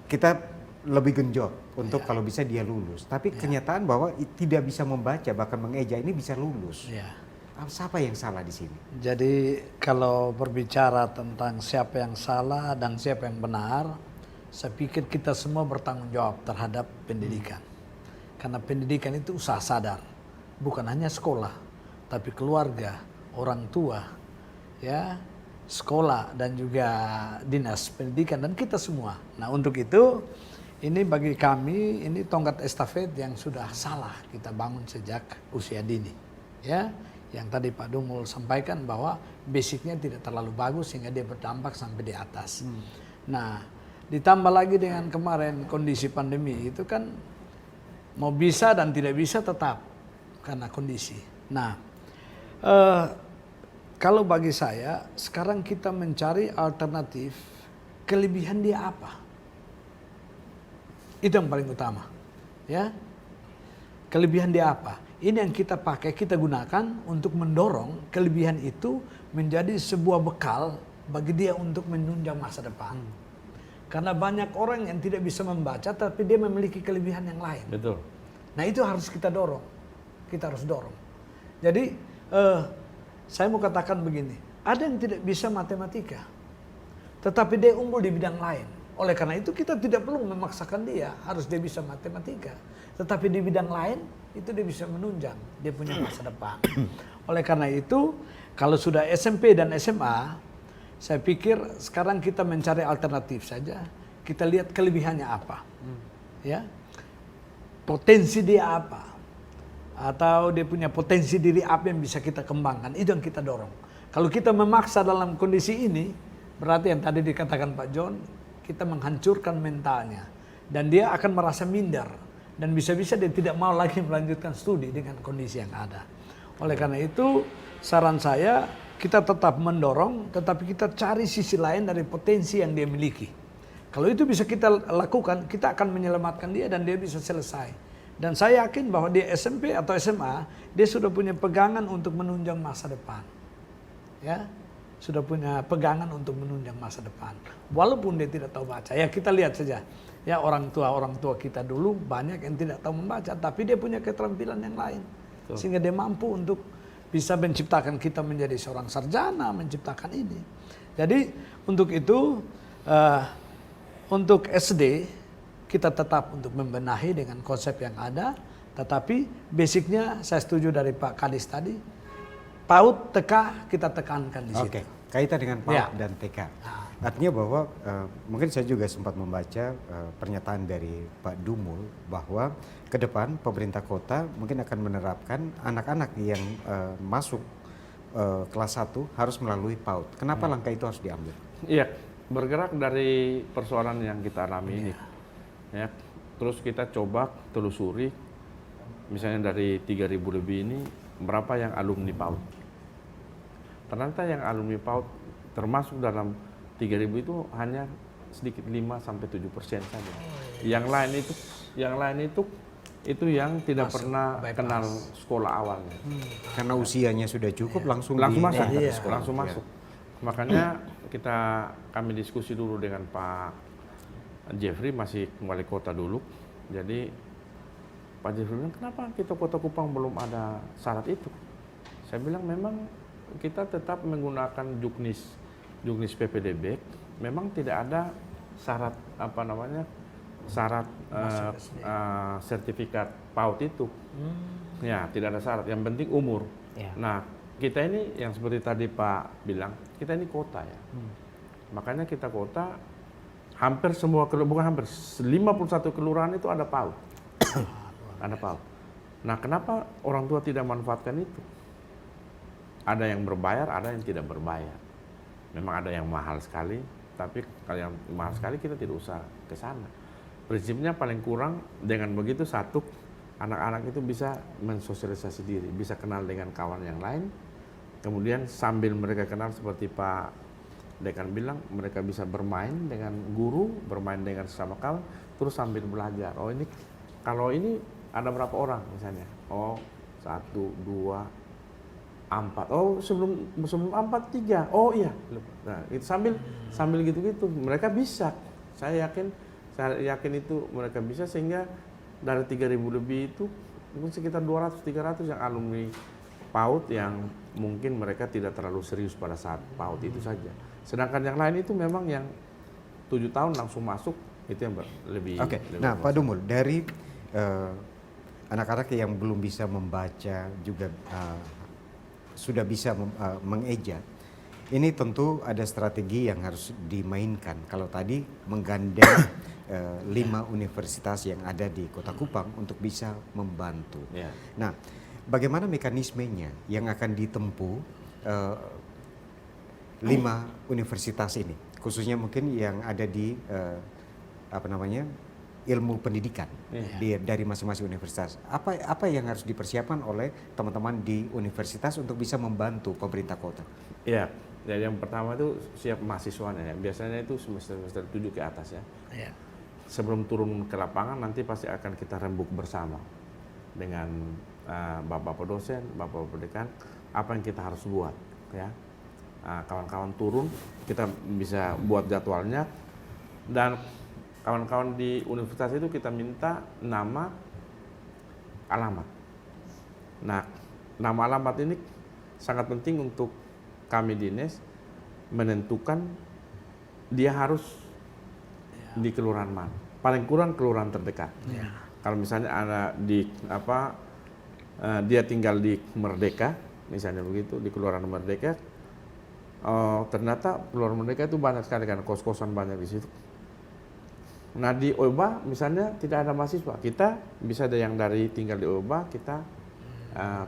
kita lebih genjot untuk kalau bisa dia lulus. Tapi kenyataan bahwa tidak bisa membaca bahkan mengeja ini bisa lulus. Siapa yang salah di sini? Jadi kalau berbicara tentang siapa yang salah dan siapa yang benar, saya pikir kita semua bertanggung jawab terhadap pendidikan. Karena pendidikan itu usaha sadar, bukan hanya sekolah, tapi keluarga, orang tua, ya, sekolah dan juga dinas pendidikan dan kita semua. Nah, untuk itu ini bagi kami ini tongkat estafet yang sudah salah kita bangun sejak usia dini. Ya, yang tadi Pak Dumul sampaikan bahwa basicnya tidak terlalu bagus sehingga dia berdampak sampai di atas. Nah, Ditambah lagi dengan kemarin kondisi pandemi itu kan mau bisa dan tidak bisa tetap karena kondisi. Nah, kalau bagi saya sekarang kita mencari alternatif, kelebihan dia apa? Itu yang paling utama, ya. Kelebihan dia apa? Ini yang kita pakai, kita gunakan untuk mendorong kelebihan itu menjadi sebuah bekal bagi dia untuk menunjang masa depan. Karena banyak orang yang tidak bisa membaca tapi dia memiliki kelebihan yang lain. Betul. Nah itu harus kita dorong. Kita harus dorong. Jadi saya mau katakan begini. Ada yang tidak bisa matematika. Tetapi dia unggul di bidang lain. Oleh karena itu kita tidak perlu memaksakan dia. Harus dia bisa matematika. Tetapi di bidang lain itu dia bisa menunjang. Dia punya masa depan. Oleh karena itu kalau sudah SMP dan SMA, saya pikir sekarang kita mencari alternatif saja. Kita lihat kelebihannya apa, ya, potensi dia apa, atau dia punya potensi diri apa yang bisa kita kembangkan. Itu yang kita dorong. Kalau kita memaksa dalam kondisi ini, berarti yang tadi dikatakan Pak John, kita menghancurkan mentalnya dan dia akan merasa minder dan bisa-bisa dia tidak mau lagi melanjutkan studi dengan kondisi yang ada. Oleh karena itu, saran saya kita tetap mendorong, tetapi kita cari sisi lain dari potensi yang dia miliki. Kalau itu bisa kita lakukan, kita akan menyelamatkan dia dan dia bisa selesai. Dan saya yakin bahwa di SMP atau SMA, dia sudah punya pegangan untuk menunjang masa depan. Ya, sudah punya pegangan untuk menunjang masa depan. Walaupun dia tidak tahu baca. Ya kita lihat saja. Ya orang tua kita dulu banyak yang tidak tahu membaca, tapi dia punya keterampilan yang lain. Sehingga dia mampu untuk bisa menciptakan kita menjadi seorang sarjana, menciptakan ini. Jadi untuk itu, untuk SD, kita tetap untuk membenahi dengan konsep yang ada. Tetapi basicnya saya setuju dari Pak Kadis tadi, PAUD, TK kita tekankan di situ. Oke, kaitan dengan PAUD Ya. dan TK. Artinya bahwa mungkin saya juga sempat membaca pernyataan dari Pak Dumul bahwa ke depan pemerintah kota mungkin akan menerapkan anak-anak yang masuk kelas 1 harus melalui PAUD. Kenapa langkah itu harus diambil? Iya, bergerak dari persoalan yang kita alami ini. Ya, terus kita coba telusuri, misalnya dari 3.000 lebih ini, berapa yang alumni PAUD. Ternyata yang alumni PAUD termasuk dalam 3.000 itu hanya sedikit 5-7% saja. Yang lain itu yang tidak pernah kenal sekolah awalnya. Karena usianya sudah cukup langsung Masuk, di sekolah. langsung masuk. Makanya kami diskusi dulu dengan Pak Jeffrey, masih wali kota dulu. Jadi Pak Jeffrey bilang, kenapa kita Kota Kupang belum ada syarat itu? Saya bilang memang kita tetap menggunakan juknis PPDB, memang tidak ada syarat syarat sertifikat PAUD itu. Ya, tidak ada syarat. Yang penting umur. Ya. Nah, kita ini yang seperti tadi Pak bilang, kita ini kota ya. Makanya kita kota, hampir semua, bukan hampir, 51 kelurahan itu ada PAUD. Ada PAUD. Nah, kenapa orang tua tidak manfaatkan itu? Ada yang berbayar, ada yang tidak berbayar. Memang ada yang mahal sekali, tapi kalau yang mahal sekali kita tidak usah ke sana. Prinsipnya paling kurang dengan begitu satu, anak-anak itu bisa mensosialisasi diri, bisa kenal dengan kawan yang lain. Kemudian sambil mereka kenal seperti Pak Dekan bilang, mereka bisa bermain dengan guru, bermain dengan sesama kawan, terus sambil belajar. Oh ini, kalau ini ada berapa orang misalnya? Oh 1, 2, 4. Oh sebelum 4 3. Oh iya. Nah itu sambil gitu-gitu mereka bisa. Saya yakin itu mereka bisa, sehingga dari 3.000 lebih itu mungkin sekitar 200-300 yang alumni PAUD yang mungkin mereka tidak terlalu serius pada saat PAUD itu saja. Sedangkan yang lain itu memang yang 7 tahun langsung masuk, itu yang lebih. Oke. Nah Pak Dumul, dari anak-anak yang belum bisa membaca juga sudah bisa mengeja, ini tentu ada strategi yang harus dimainkan. Kalau tadi menggandeng 5 universitas yang ada di Kota Kupang untuk bisa membantu. Ya. Nah, bagaimana mekanismenya yang akan ditempuh 5 universitas ini, khususnya mungkin yang ada di ilmu pendidikan dari masing-masing universitas. Apa yang harus dipersiapkan oleh teman-teman di universitas untuk bisa membantu pemerintah kota? Iya, jadi yang pertama itu siap mahasiswanya ya. Biasanya itu semester 7 ke atas ya. Ya. Sebelum turun ke lapangan nanti pasti akan kita rembuk bersama dengan bapak-bapak dosen, bapak-bapak dekan, apa yang kita harus buat ya. Kawan-kawan turun, kita bisa buat jadwalnya, dan kawan-kawan di universitas itu kita minta nama, alamat. Nah, nama alamat ini sangat penting untuk kami dinas menentukan dia harus di kelurahan mana. Paling kurang kelurahan terdekat. Kalau misalnya ada di dia tinggal di Merdeka, misalnya begitu, di kelurahan Merdeka, ternyata kelurahan Merdeka itu banyak sekali kan, kos-kosan banyak di situ. Nah di Oeba misalnya tidak ada mahasiswa, kita bisa ada yang dari tinggal di Oeba, kita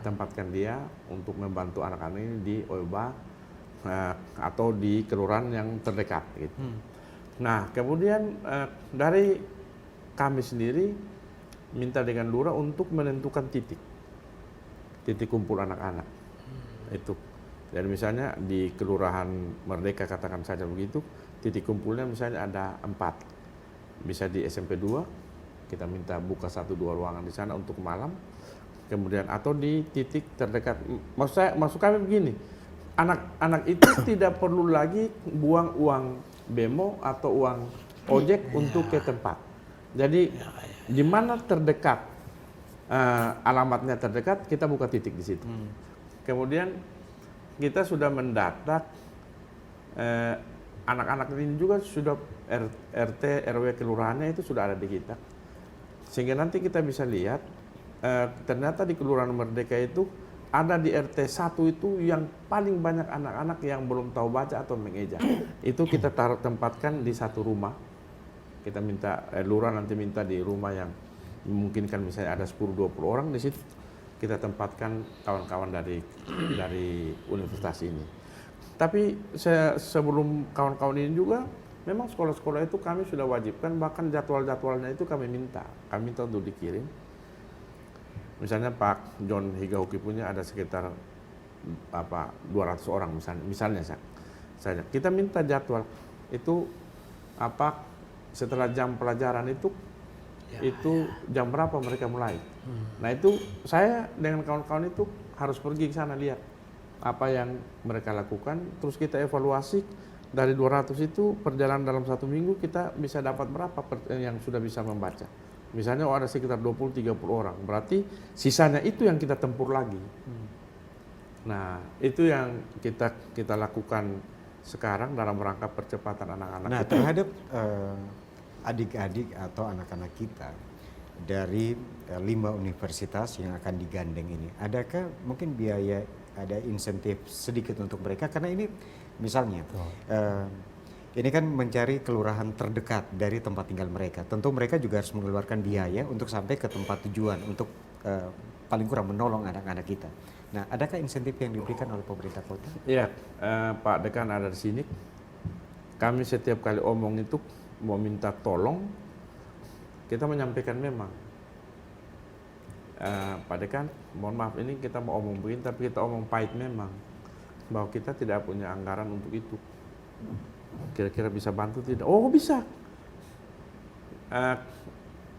tempatkan dia untuk membantu anak-anak ini di Oeba atau di kelurahan yang terdekat gitu. Nah kemudian dari kami sendiri minta dengan lurah untuk menentukan titik kumpul anak-anak itu. Dan misalnya di kelurahan Merdeka katakan saja begitu, titik kumpulnya misalnya ada 4. Bisa di SMP 2, kita minta buka 1-2 ruangan di sana untuk malam. Kemudian atau di titik terdekat. Maksud kami begini, anak-anak itu tidak perlu lagi buang uang bemo atau uang ojek untuk ke tempat. Jadi di mana terdekat, alamatnya terdekat, kita buka titik di situ. Kemudian kita sudah mendata anak-anak ini juga sudah RT, RW kelurahannya itu sudah ada di kita. Sehingga nanti kita bisa lihat ternyata di Kelurahan Merdeka itu ada di RT 1 itu yang paling banyak anak-anak yang belum tahu baca atau mengeja. Itu kita tempatkan di satu rumah. Kita minta lurah nanti minta di rumah yang memungkinkan misalnya ada 10-20 orang di situ. Kita tempatkan kawan-kawan dari universitas ini. Tapi sebelum kawan-kawan ini juga, memang sekolah-sekolah itu kami sudah wajibkan, bahkan jadwal-jadwalnya itu kami minta untuk dikirim. Misalnya Pak John Higauki punya ada sekitar 200 orang misalnya saja. Kita minta jadwal itu setelah jam pelajaran itu jam berapa mereka mulai. Nah itu saya dengan kawan-kawan itu harus pergi ke sana lihat apa yang mereka lakukan, terus kita evaluasi dari 200 itu perjalanan dalam 1 minggu kita bisa dapat berapa yang sudah bisa membaca. Misalnya ada sekitar 20-30 orang, berarti sisanya itu yang kita tempur lagi. Nah itu yang kita lakukan sekarang dalam rangka percepatan anak-anak. Nah terhadap adik-adik atau anak-anak kita dari 5 universitas yang akan digandeng ini, adakah mungkin biaya, ada insentif sedikit untuk mereka? Karena ini misalnya ini kan mencari kelurahan terdekat dari tempat tinggal mereka. Tentu mereka juga harus mengeluarkan biaya untuk sampai ke tempat tujuan untuk paling kurang menolong anak-anak kita. Nah, adakah insentif yang diberikan oleh pemerintah kota? Iya, Pak Dekan ada di sini. Kami setiap kali omong itu mau minta tolong, kita menyampaikan memang. Pak Dekan, mohon maaf ini kita mau omong begini, tapi kita omong pahit memang. Bahwa kita tidak punya anggaran untuk itu. Kira-kira bisa bantu tidak? Oh bisa.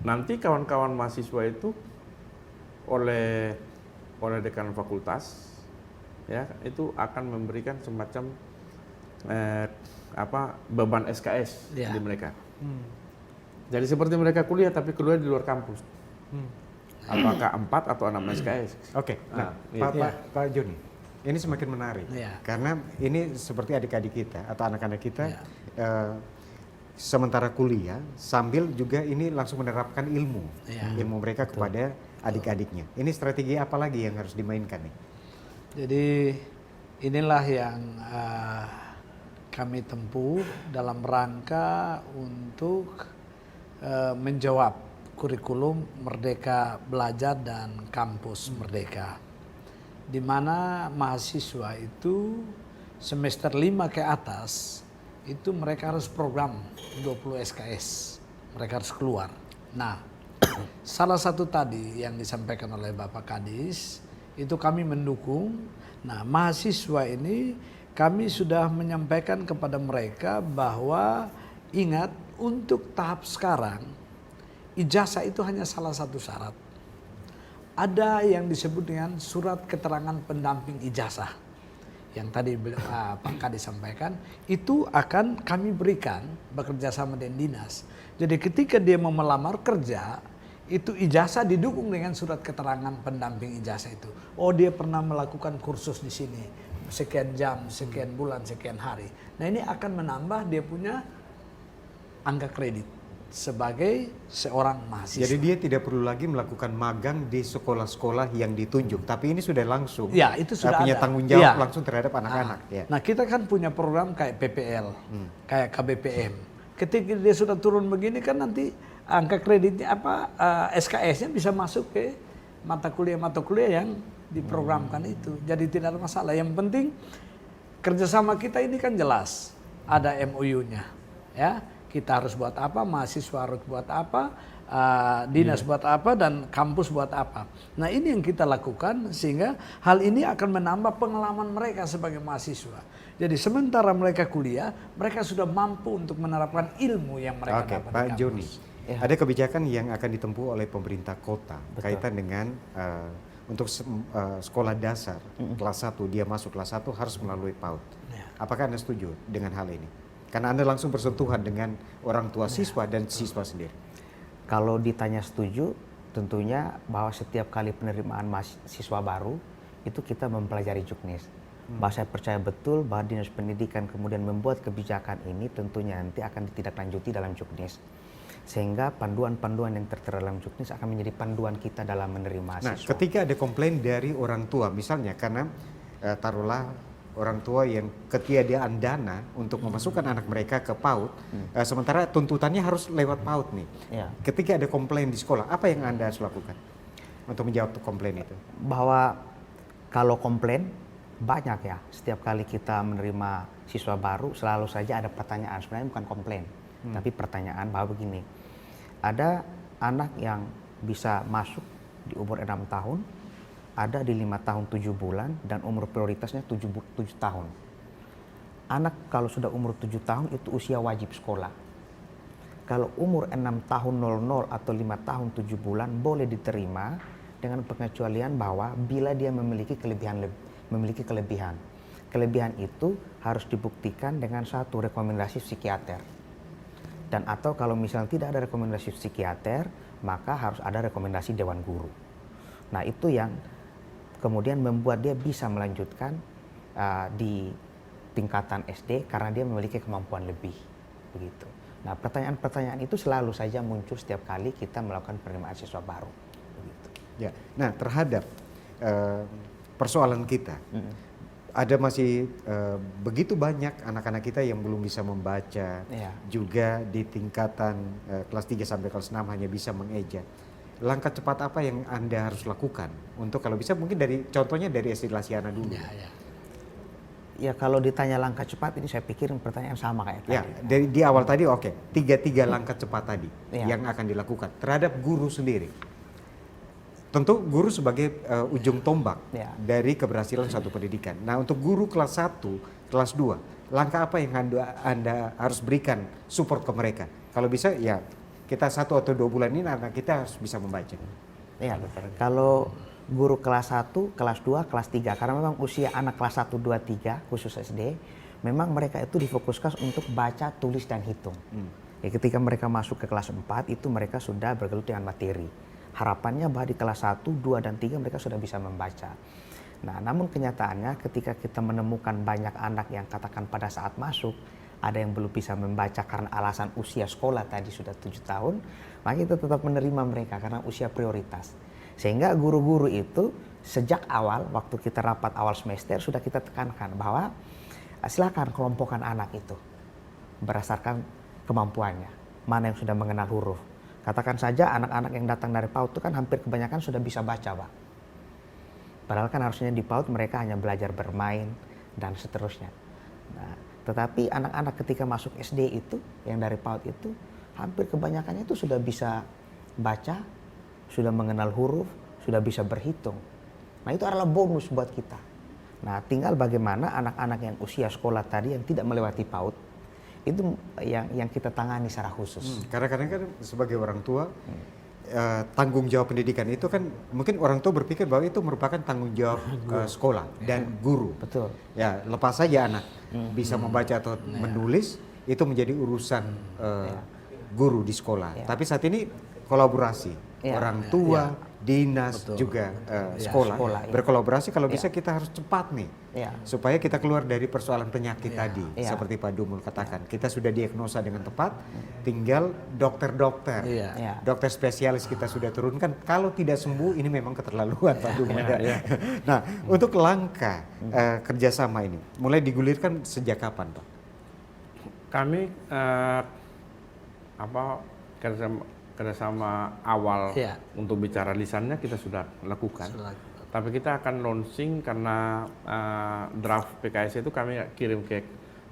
Nanti kawan-kawan mahasiswa itu oleh dekan fakultas ya itu akan memberikan semacam beban SKS di mereka. Jadi seperti mereka kuliah tapi kuliah di luar kampus. Apakah 4 atau 6 SKS? Oke. Nah, Pak Joni, ini semakin menarik karena ini seperti adik-adik kita atau anak-anak kita sementara kuliah sambil juga ini langsung menerapkan ilmu mereka kepada adik-adiknya. Ini strategi apa lagi yang harus dimainkan nih? Jadi inilah yang kami tempuh dalam rangka untuk menjawab kurikulum Merdeka Belajar dan Kampus Merdeka, di mana mahasiswa itu semester 5 ke atas itu mereka harus program 20 SKS mereka harus keluar. Nah, salah satu tadi yang disampaikan oleh Bapak Kadis, itu kami mendukung. Nah, mahasiswa ini kami sudah menyampaikan kepada mereka bahwa ingat, untuk tahap sekarang, ijazah itu hanya salah satu syarat. Ada yang disebut dengan surat keterangan pendamping ijazah. Yang tadi Pak Kadis sampaikan, itu akan kami berikan bekerja sama dengan dinas. Jadi ketika dia mau melamar kerja, itu ijazah didukung dengan surat keterangan pendamping ijazah itu. Oh, dia pernah melakukan kursus di sini, sekian jam, sekian bulan, sekian hari. Nah, ini akan menambah dia punya angka kredit sebagai seorang mahasiswa. Jadi dia tidak perlu lagi melakukan magang di sekolah-sekolah yang ditunjuk, tapi ini sudah langsung Ya, itu sudah punya ada. tanggung jawab Ya. langsung terhadap anak-anak. Ya. Nah, kita kan punya program kayak PPL, kayak KBPM. Ketika dia sudah turun begini kan nanti angka kreditnya SKS-nya bisa masuk ke mata kuliah yang diprogramkan itu. Jadi tidak ada masalah. Yang penting kerjasama kita ini kan jelas, ada MOU-nya, ya. Kita harus buat apa, mahasiswa harus buat apa, dinas buat apa, dan kampus buat apa. Nah, ini yang kita lakukan sehingga hal ini akan menambah pengalaman mereka sebagai mahasiswa. Jadi sementara mereka kuliah, mereka sudah mampu untuk menerapkan ilmu yang mereka Oke, dapat Pak di Joni, kampus. ada kebijakan yang akan ditempuh oleh pemerintah kota kaitan dengan untuk sekolah dasar kelas 1, dia masuk kelas 1 harus melalui PAUD. Ya. Apakah Anda setuju dengan hal ini? Karena Anda langsung bersentuhan dengan orang tua siswa dan siswa sendiri. Kalau ditanya setuju, tentunya bahwa setiap kali penerimaan mahasiswa baru itu kita mempelajari juknis. Bahwa saya percaya betul bahwa dinas pendidikan kemudian membuat kebijakan ini tentunya nanti akan ditindaklanjuti dalam juknis. Sehingga panduan-panduan yang tertera dalam juknis akan menjadi panduan kita dalam menerima Nah, mahasiswa. ketika ada komplain dari orang tua, misalnya karena taruhlah orang tua yang ketiadaan dana untuk memasukkan anak mereka ke PAUD, sementara tuntutannya harus lewat PAUD nih. Ya. Ketika ada komplain di sekolah, apa yang Anda harus lakukan untuk menjawab komplain itu? Bahwa kalau komplain banyak ya, setiap kali kita menerima siswa baru selalu saja ada pertanyaan, sebenarnya bukan komplain, tapi pertanyaan bahwa begini, ada anak yang bisa masuk di umur 6 tahun, ada di 5 tahun 7 bulan, dan umur prioritasnya 7 tahun. Anak kalau sudah umur 7 tahun itu usia wajib sekolah. Kalau umur 6 tahun 00 atau 5 tahun 7 bulan boleh diterima dengan pengecualian bahwa bila dia memiliki kelebihan. Kelebihan itu harus dibuktikan dengan satu rekomendasi psikiater. Dan atau kalau misalnya tidak ada rekomendasi psikiater, maka harus ada rekomendasi dewan guru. Nah, itu yang kemudian membuat dia bisa melanjutkan di tingkatan SD karena dia memiliki kemampuan lebih, begitu. Nah, pertanyaan-pertanyaan itu selalu saja muncul setiap kali kita melakukan penerimaan siswa baru, begitu. Ya, nah terhadap persoalan kita, ada masih begitu banyak anak-anak kita yang belum bisa membaca, Ya. juga di tingkatan kelas 3 sampai kelas 6 hanya bisa mengeja. Langkah cepat apa yang Anda harus lakukan untuk kalau bisa mungkin contohnya dari SD Lasiana dulu. Ya, kalau ditanya langkah cepat ini saya pikir pertanyaan sama kayak tadi. Ya, dari di awal tadi tiga langkah cepat tadi Ya. yang akan dilakukan terhadap guru sendiri. Tentu guru sebagai ujung tombak Ya. dari keberhasilan satu pendidikan. Nah, untuk guru kelas 1, kelas 2, langkah apa yang Anda harus berikan support ke mereka? Kalau bisa ya kita 1 atau 2 bulan ini anak kita harus bisa membaca. Ya, kalau guru kelas 1, kelas 2, kelas 3, karena memang usia anak kelas 1, 2, 3, khusus SD, memang mereka itu difokuskan untuk baca, tulis, dan hitung. Ya, ketika mereka masuk ke kelas 4, itu mereka sudah bergelut dengan materi. Harapannya bahwa di kelas 1, 2, dan 3 mereka sudah bisa membaca. Nah, namun kenyataannya ketika kita menemukan banyak anak yang katakan pada saat masuk, ada yang belum bisa membaca karena alasan usia sekolah tadi sudah 7 tahun, maka kita tetap menerima mereka karena usia prioritas. Sehingga guru-guru itu sejak awal, waktu kita rapat awal semester, sudah kita tekankan bahwa silakan kelompokkan anak itu berdasarkan kemampuannya. Mana yang sudah mengenal huruf. Katakan saja anak-anak yang datang dari PAUD itu kan hampir kebanyakan sudah bisa baca, Pak. Padahal kan harusnya di PAUD mereka hanya belajar bermain dan seterusnya. Nah, tetapi anak-anak ketika masuk SD itu, yang dari PAUD itu, hampir kebanyakannya itu sudah bisa baca, sudah mengenal huruf, sudah bisa berhitung. Nah itu adalah bonus buat kita. Nah tinggal bagaimana anak-anak yang usia sekolah tadi yang tidak melewati PAUD, itu yang kita tangani secara khusus. Karena kadang kan sebagai orang tua, tanggung jawab pendidikan itu kan mungkin orang tua berpikir bahwa itu merupakan tanggung jawab sekolah dan guru. Betul. Ya lepas saja anak bisa membaca atau menulis itu menjadi urusan guru di sekolah. Tapi saat ini kolaborasi orang tua, dinas, juga sekolah berkolaborasi. Kalau bisa kita harus cepat nih supaya kita keluar dari persoalan penyakit tadi. Seperti Pak Dumul katakan, kita sudah diagnosa dengan tepat, tinggal dokter-dokter, dokter spesialis kita sudah turunkan. Kalau tidak sembuh ini memang keterlaluan Pak Dumul. Nah untuk langkah kerjasama ini mulai digulirkan sejak kapan Pak? Kami kerjasama awal untuk bicara lisannya kita sudah lakukan. Tapi kita akan launching karena draft PKS itu kami kirim ke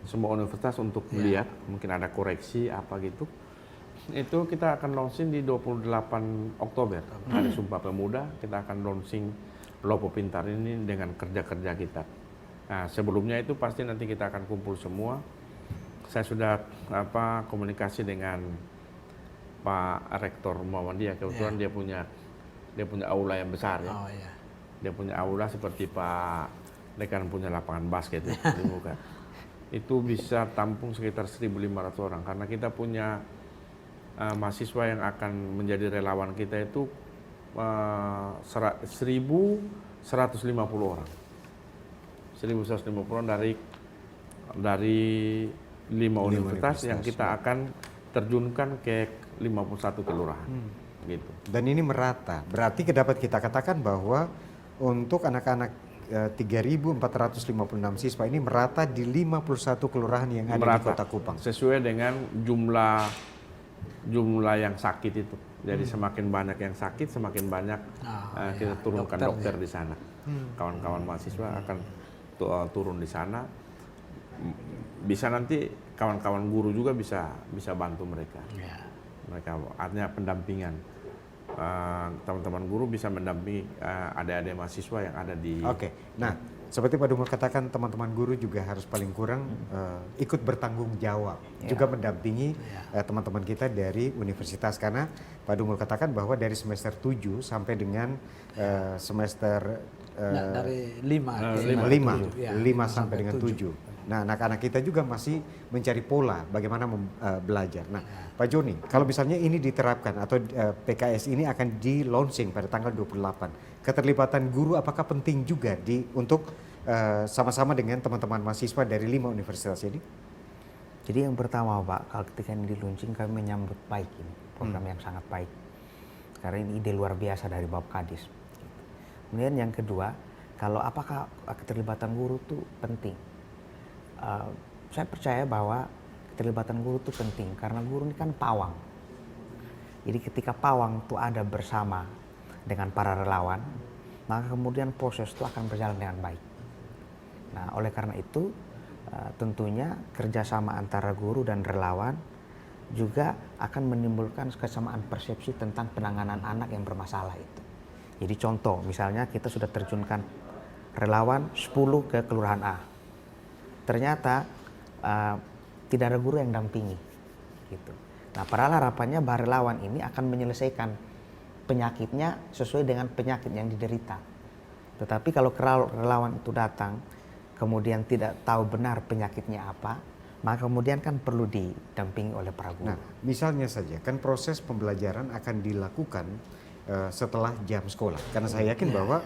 semua universitas untuk melihat, mungkin ada koreksi apa gitu. Itu kita akan launching di 28 Oktober, hari Sumpah Pemuda. Kita akan launching Lopo Pintar ini dengan kerja-kerja kita. Nah sebelumnya itu pasti nanti kita akan kumpul semua. Saya sudah komunikasi dengan Pak Rektor Muhammadiyah, kebetulan dia punya aula yang besar ya. Dia punya aula seperti Pak Dekan punya lapangan basket ya, itu bisa tampung sekitar 1.500 orang karena kita punya mahasiswa yang akan menjadi relawan kita itu 1.150 orang. 1.150 orang dari 5 universitas yang kita akan terjunkan ke 51 kelurahan. Gitu. Dan ini merata. Berarti dapat kita katakan bahwa untuk anak-anak 3.456 siswa ini merata di 51 kelurahan yang ada di Kota Kupang. Sesuai dengan jumlah yang sakit itu. Jadi semakin banyak yang sakit, semakin banyak kita turunkan dokter di sana. Kawan-kawan mahasiswa akan turun di sana. Bisa nanti kawan-kawan guru juga bisa bantu mereka. Mereka artinya pendampingan. Teman-teman guru bisa mendampingi adik-adik mahasiswa yang ada di. Nah seperti Pak Dumul katakan, teman-teman guru juga harus paling kurang ikut bertanggung jawab, juga mendampingi teman-teman kita dari universitas, karena Pak Dumul katakan bahwa dari semester 7 sampai dengan semester dari 5 sampai dengan 7. Nah, anak-anak kita juga masih mencari pola bagaimana belajar. Nah, Pak Joni, kalau misalnya ini diterapkan atau PKS ini akan di-launching pada tanggal 28, keterlibatan guru apakah penting juga untuk sama-sama dengan teman-teman mahasiswa dari 5 universitas ini? Jadi yang pertama Pak, kalau ketika ini di-launching kami menyambut baik ini, program yang sangat baik. Karena ini ide luar biasa dari Bapak Kadis. Kemudian yang kedua, kalau apakah keterlibatan guru itu penting? Saya percaya bahwa keterlibatan guru itu penting karena guru ini kan pawang. Jadi ketika pawang itu ada bersama dengan para relawan, maka kemudian proses itu akan berjalan dengan baik. Nah, oleh karena itu tentunya kerjasama antara guru dan relawan juga akan menimbulkan kesamaan persepsi tentang penanganan anak yang bermasalah itu. Jadi contoh, misalnya kita sudah terjunkan relawan 10 ke Kelurahan A. Ternyata tidak ada guru yang dampingi, gitu. Nah, padahal harapannya bahwa relawan ini akan menyelesaikan penyakitnya sesuai dengan penyakit yang diderita. Tetapi kalau relawan itu datang, kemudian tidak tahu benar penyakitnya apa, maka kemudian kan perlu didampingi oleh para guru. Nah, misalnya saja kan proses pembelajaran akan dilakukan setelah jam sekolah, karena saya yakin bahwa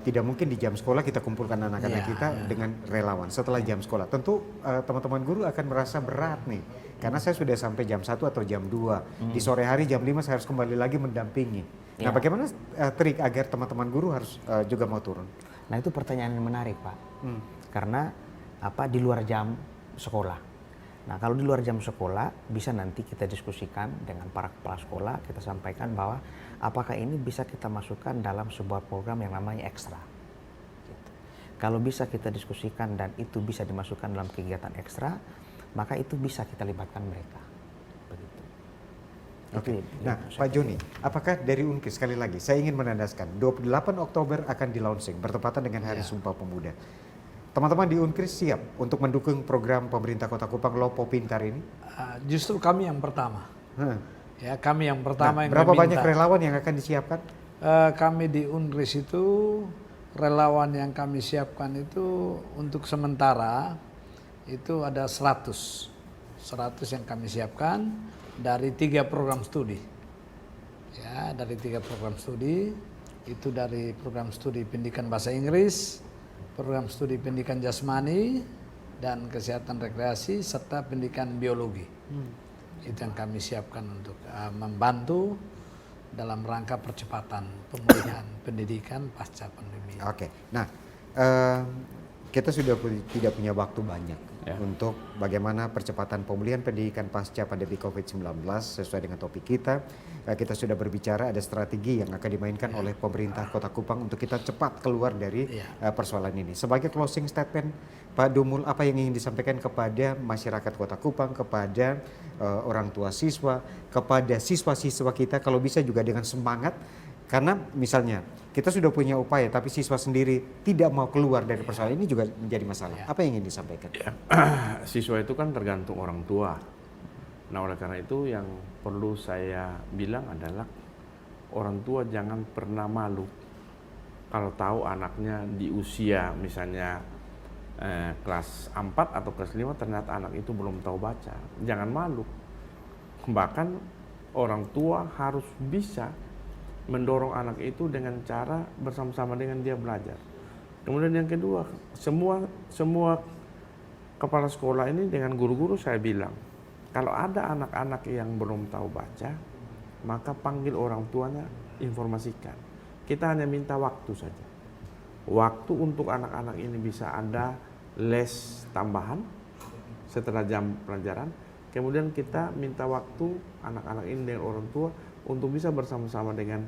tidak mungkin di jam sekolah kita kumpulkan anak-anak kita dengan relawan. Setelah jam sekolah tentu teman-teman guru akan merasa berat nih, karena saya sudah sampai jam 1 atau jam 2 di sore hari jam 5 saya harus kembali lagi mendampingi. Nah, bagaimana trik agar teman-teman guru harus juga mau turun? Nah, itu pertanyaan yang menarik Pak, karena di luar jam sekolah. Nah, kalau di luar jam sekolah bisa nanti kita diskusikan dengan para kepala sekolah, kita sampaikan bahwa apakah ini bisa kita masukkan dalam sebuah program yang namanya ekstra. Gitu. Kalau bisa kita diskusikan dan itu bisa dimasukkan dalam kegiatan ekstra, maka itu bisa kita libatkan mereka. Begitu. Oke. Nah, Pak Joni, apakah dari Unkris sekali lagi saya ingin menandaskan 28 Oktober akan di launching bertepatan dengan Hari Sumpah Pemuda. Teman-teman di Unkris siap untuk mendukung program pemerintah Kota Kupang Lopo Pintar ini? Justru kami yang pertama. Ya, kami yang pertama yang berapa meminta. banyak relawan yang akan disiapkan? Kami di Unkris itu relawan yang kami siapkan itu untuk sementara itu ada 100 yang kami siapkan dari 3 program studi. Ya, dari 3 program studi, itu dari program studi pendidikan bahasa Inggris, program studi pendidikan jasmani dan kesehatan rekreasi serta pendidikan biologi. Itu yang kami siapkan untuk membantu dalam rangka percepatan pemulihan pendidikan pasca pandemi. Oke. Nah, kita sudah tidak punya waktu banyak untuk bagaimana percepatan pemulihan pendidikan pasca pandemi COVID-19 sesuai dengan topik kita. Kita sudah berbicara ada strategi yang akan dimainkan oleh pemerintah Kota Kupang untuk kita cepat keluar dari persoalan ini. Sebagai closing statement, Pak Dumul, apa yang ingin disampaikan kepada masyarakat Kota Kupang, kepada orang tua siswa, kepada siswa-siswa kita, kalau bisa juga dengan semangat. Karena misalnya kita sudah punya upaya tapi siswa sendiri tidak mau keluar dari persoalan ini juga menjadi masalah. Apa yang ingin disampaikan? Siswa itu kan tergantung orang tua. Nah, oleh karena itu yang perlu saya bilang adalah orang tua jangan pernah malu kalau tahu anaknya di usia misalnya kelas 4 atau kelas 5 ternyata anak itu belum tahu baca. Jangan malu. Bahkan orang tua harus bisa mendorong anak itu dengan cara bersama-sama dengan dia belajar. Kemudian yang kedua, semua kepala sekolah ini dengan guru-guru saya bilang, kalau ada anak-anak yang belum tahu baca, maka panggil orang tuanya, informasikan. Kita hanya minta waktu saja. Waktu untuk anak-anak ini bisa ada les tambahan setelah jam pelajaran. Kemudian kita minta waktu anak-anak ini dengan orang tua untuk bisa bersama-sama dengan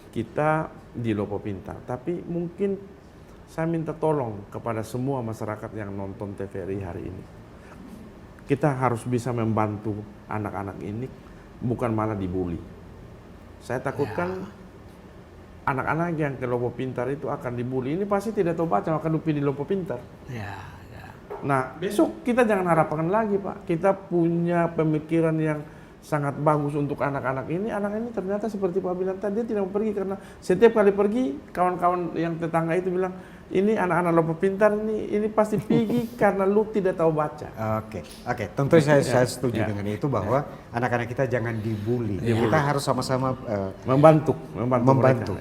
kita di Lopo Pintar. Tapi mungkin saya minta tolong kepada semua masyarakat yang nonton TVRI hari ini. Kita harus bisa membantu anak-anak ini, bukan malah dibully. Saya takutkan anak-anak yang ke Lopo Pintar itu akan dibully. Ini pasti tidak tahu baca, akan dipilih Lopo Pintar. Nah, besok kita jangan harapkan lagi, Pak. Kita punya pemikiran yang sangat bagus untuk anak-anak ini. Anak ini ternyata seperti Pak bilang tadi, dia tidak mau pergi karena setiap kali pergi kawan-kawan yang tetangga itu bilang, ini anak-anak Lopo Pintar ini pasti pergi karena lu tidak tahu baca. Oke. Tentu saya setuju dengan itu bahwa anak-anak kita jangan dibully. Kita harus sama-sama membantu.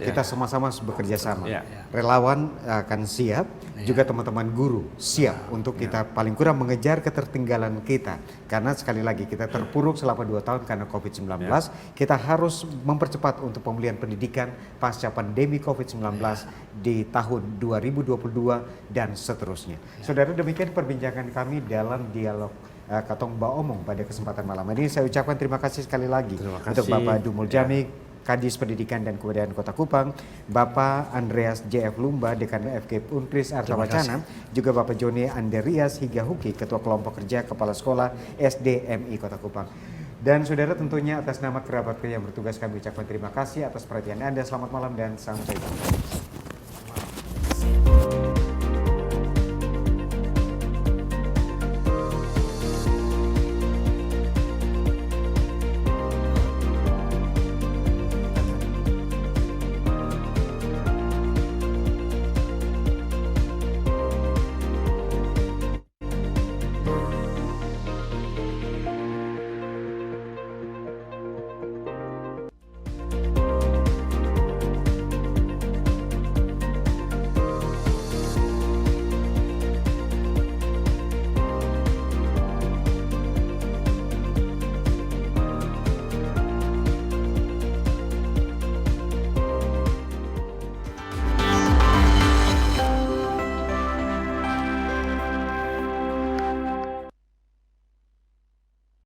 Kita sama-sama bekerja sama. Relawan akan siap, juga teman-teman guru siap untuk kita paling kurang mengejar ketertinggalan kita. Karena sekali lagi kita terpuruk selama 2 tahun karena COVID-19. Kita harus mempercepat untuk pemulihan pendidikan pasca pandemi COVID-19 di tahun 2022 dan seterusnya. Saudara, demikian perbincangan kami dalam dialog Katong Baomong pada kesempatan malam ini. Saya ucapkan terima kasih sekali lagi untuk Bapak Dumul Jamik, Kadis Pendidikan dan Kebudayaan Kota Kupang, Bapak Andreas JF Lumba, Dekan FK Unkris Arta Wacana, juga Bapak Joni Anderias Higahuki, Ketua Kelompok Kerja Kepala Sekolah SDMI Kota Kupang. Dan saudara, tentunya atas nama kerabat yang bertugas kami ucapkan terima kasih atas perhatian Anda. Selamat malam dan sampai jumpa.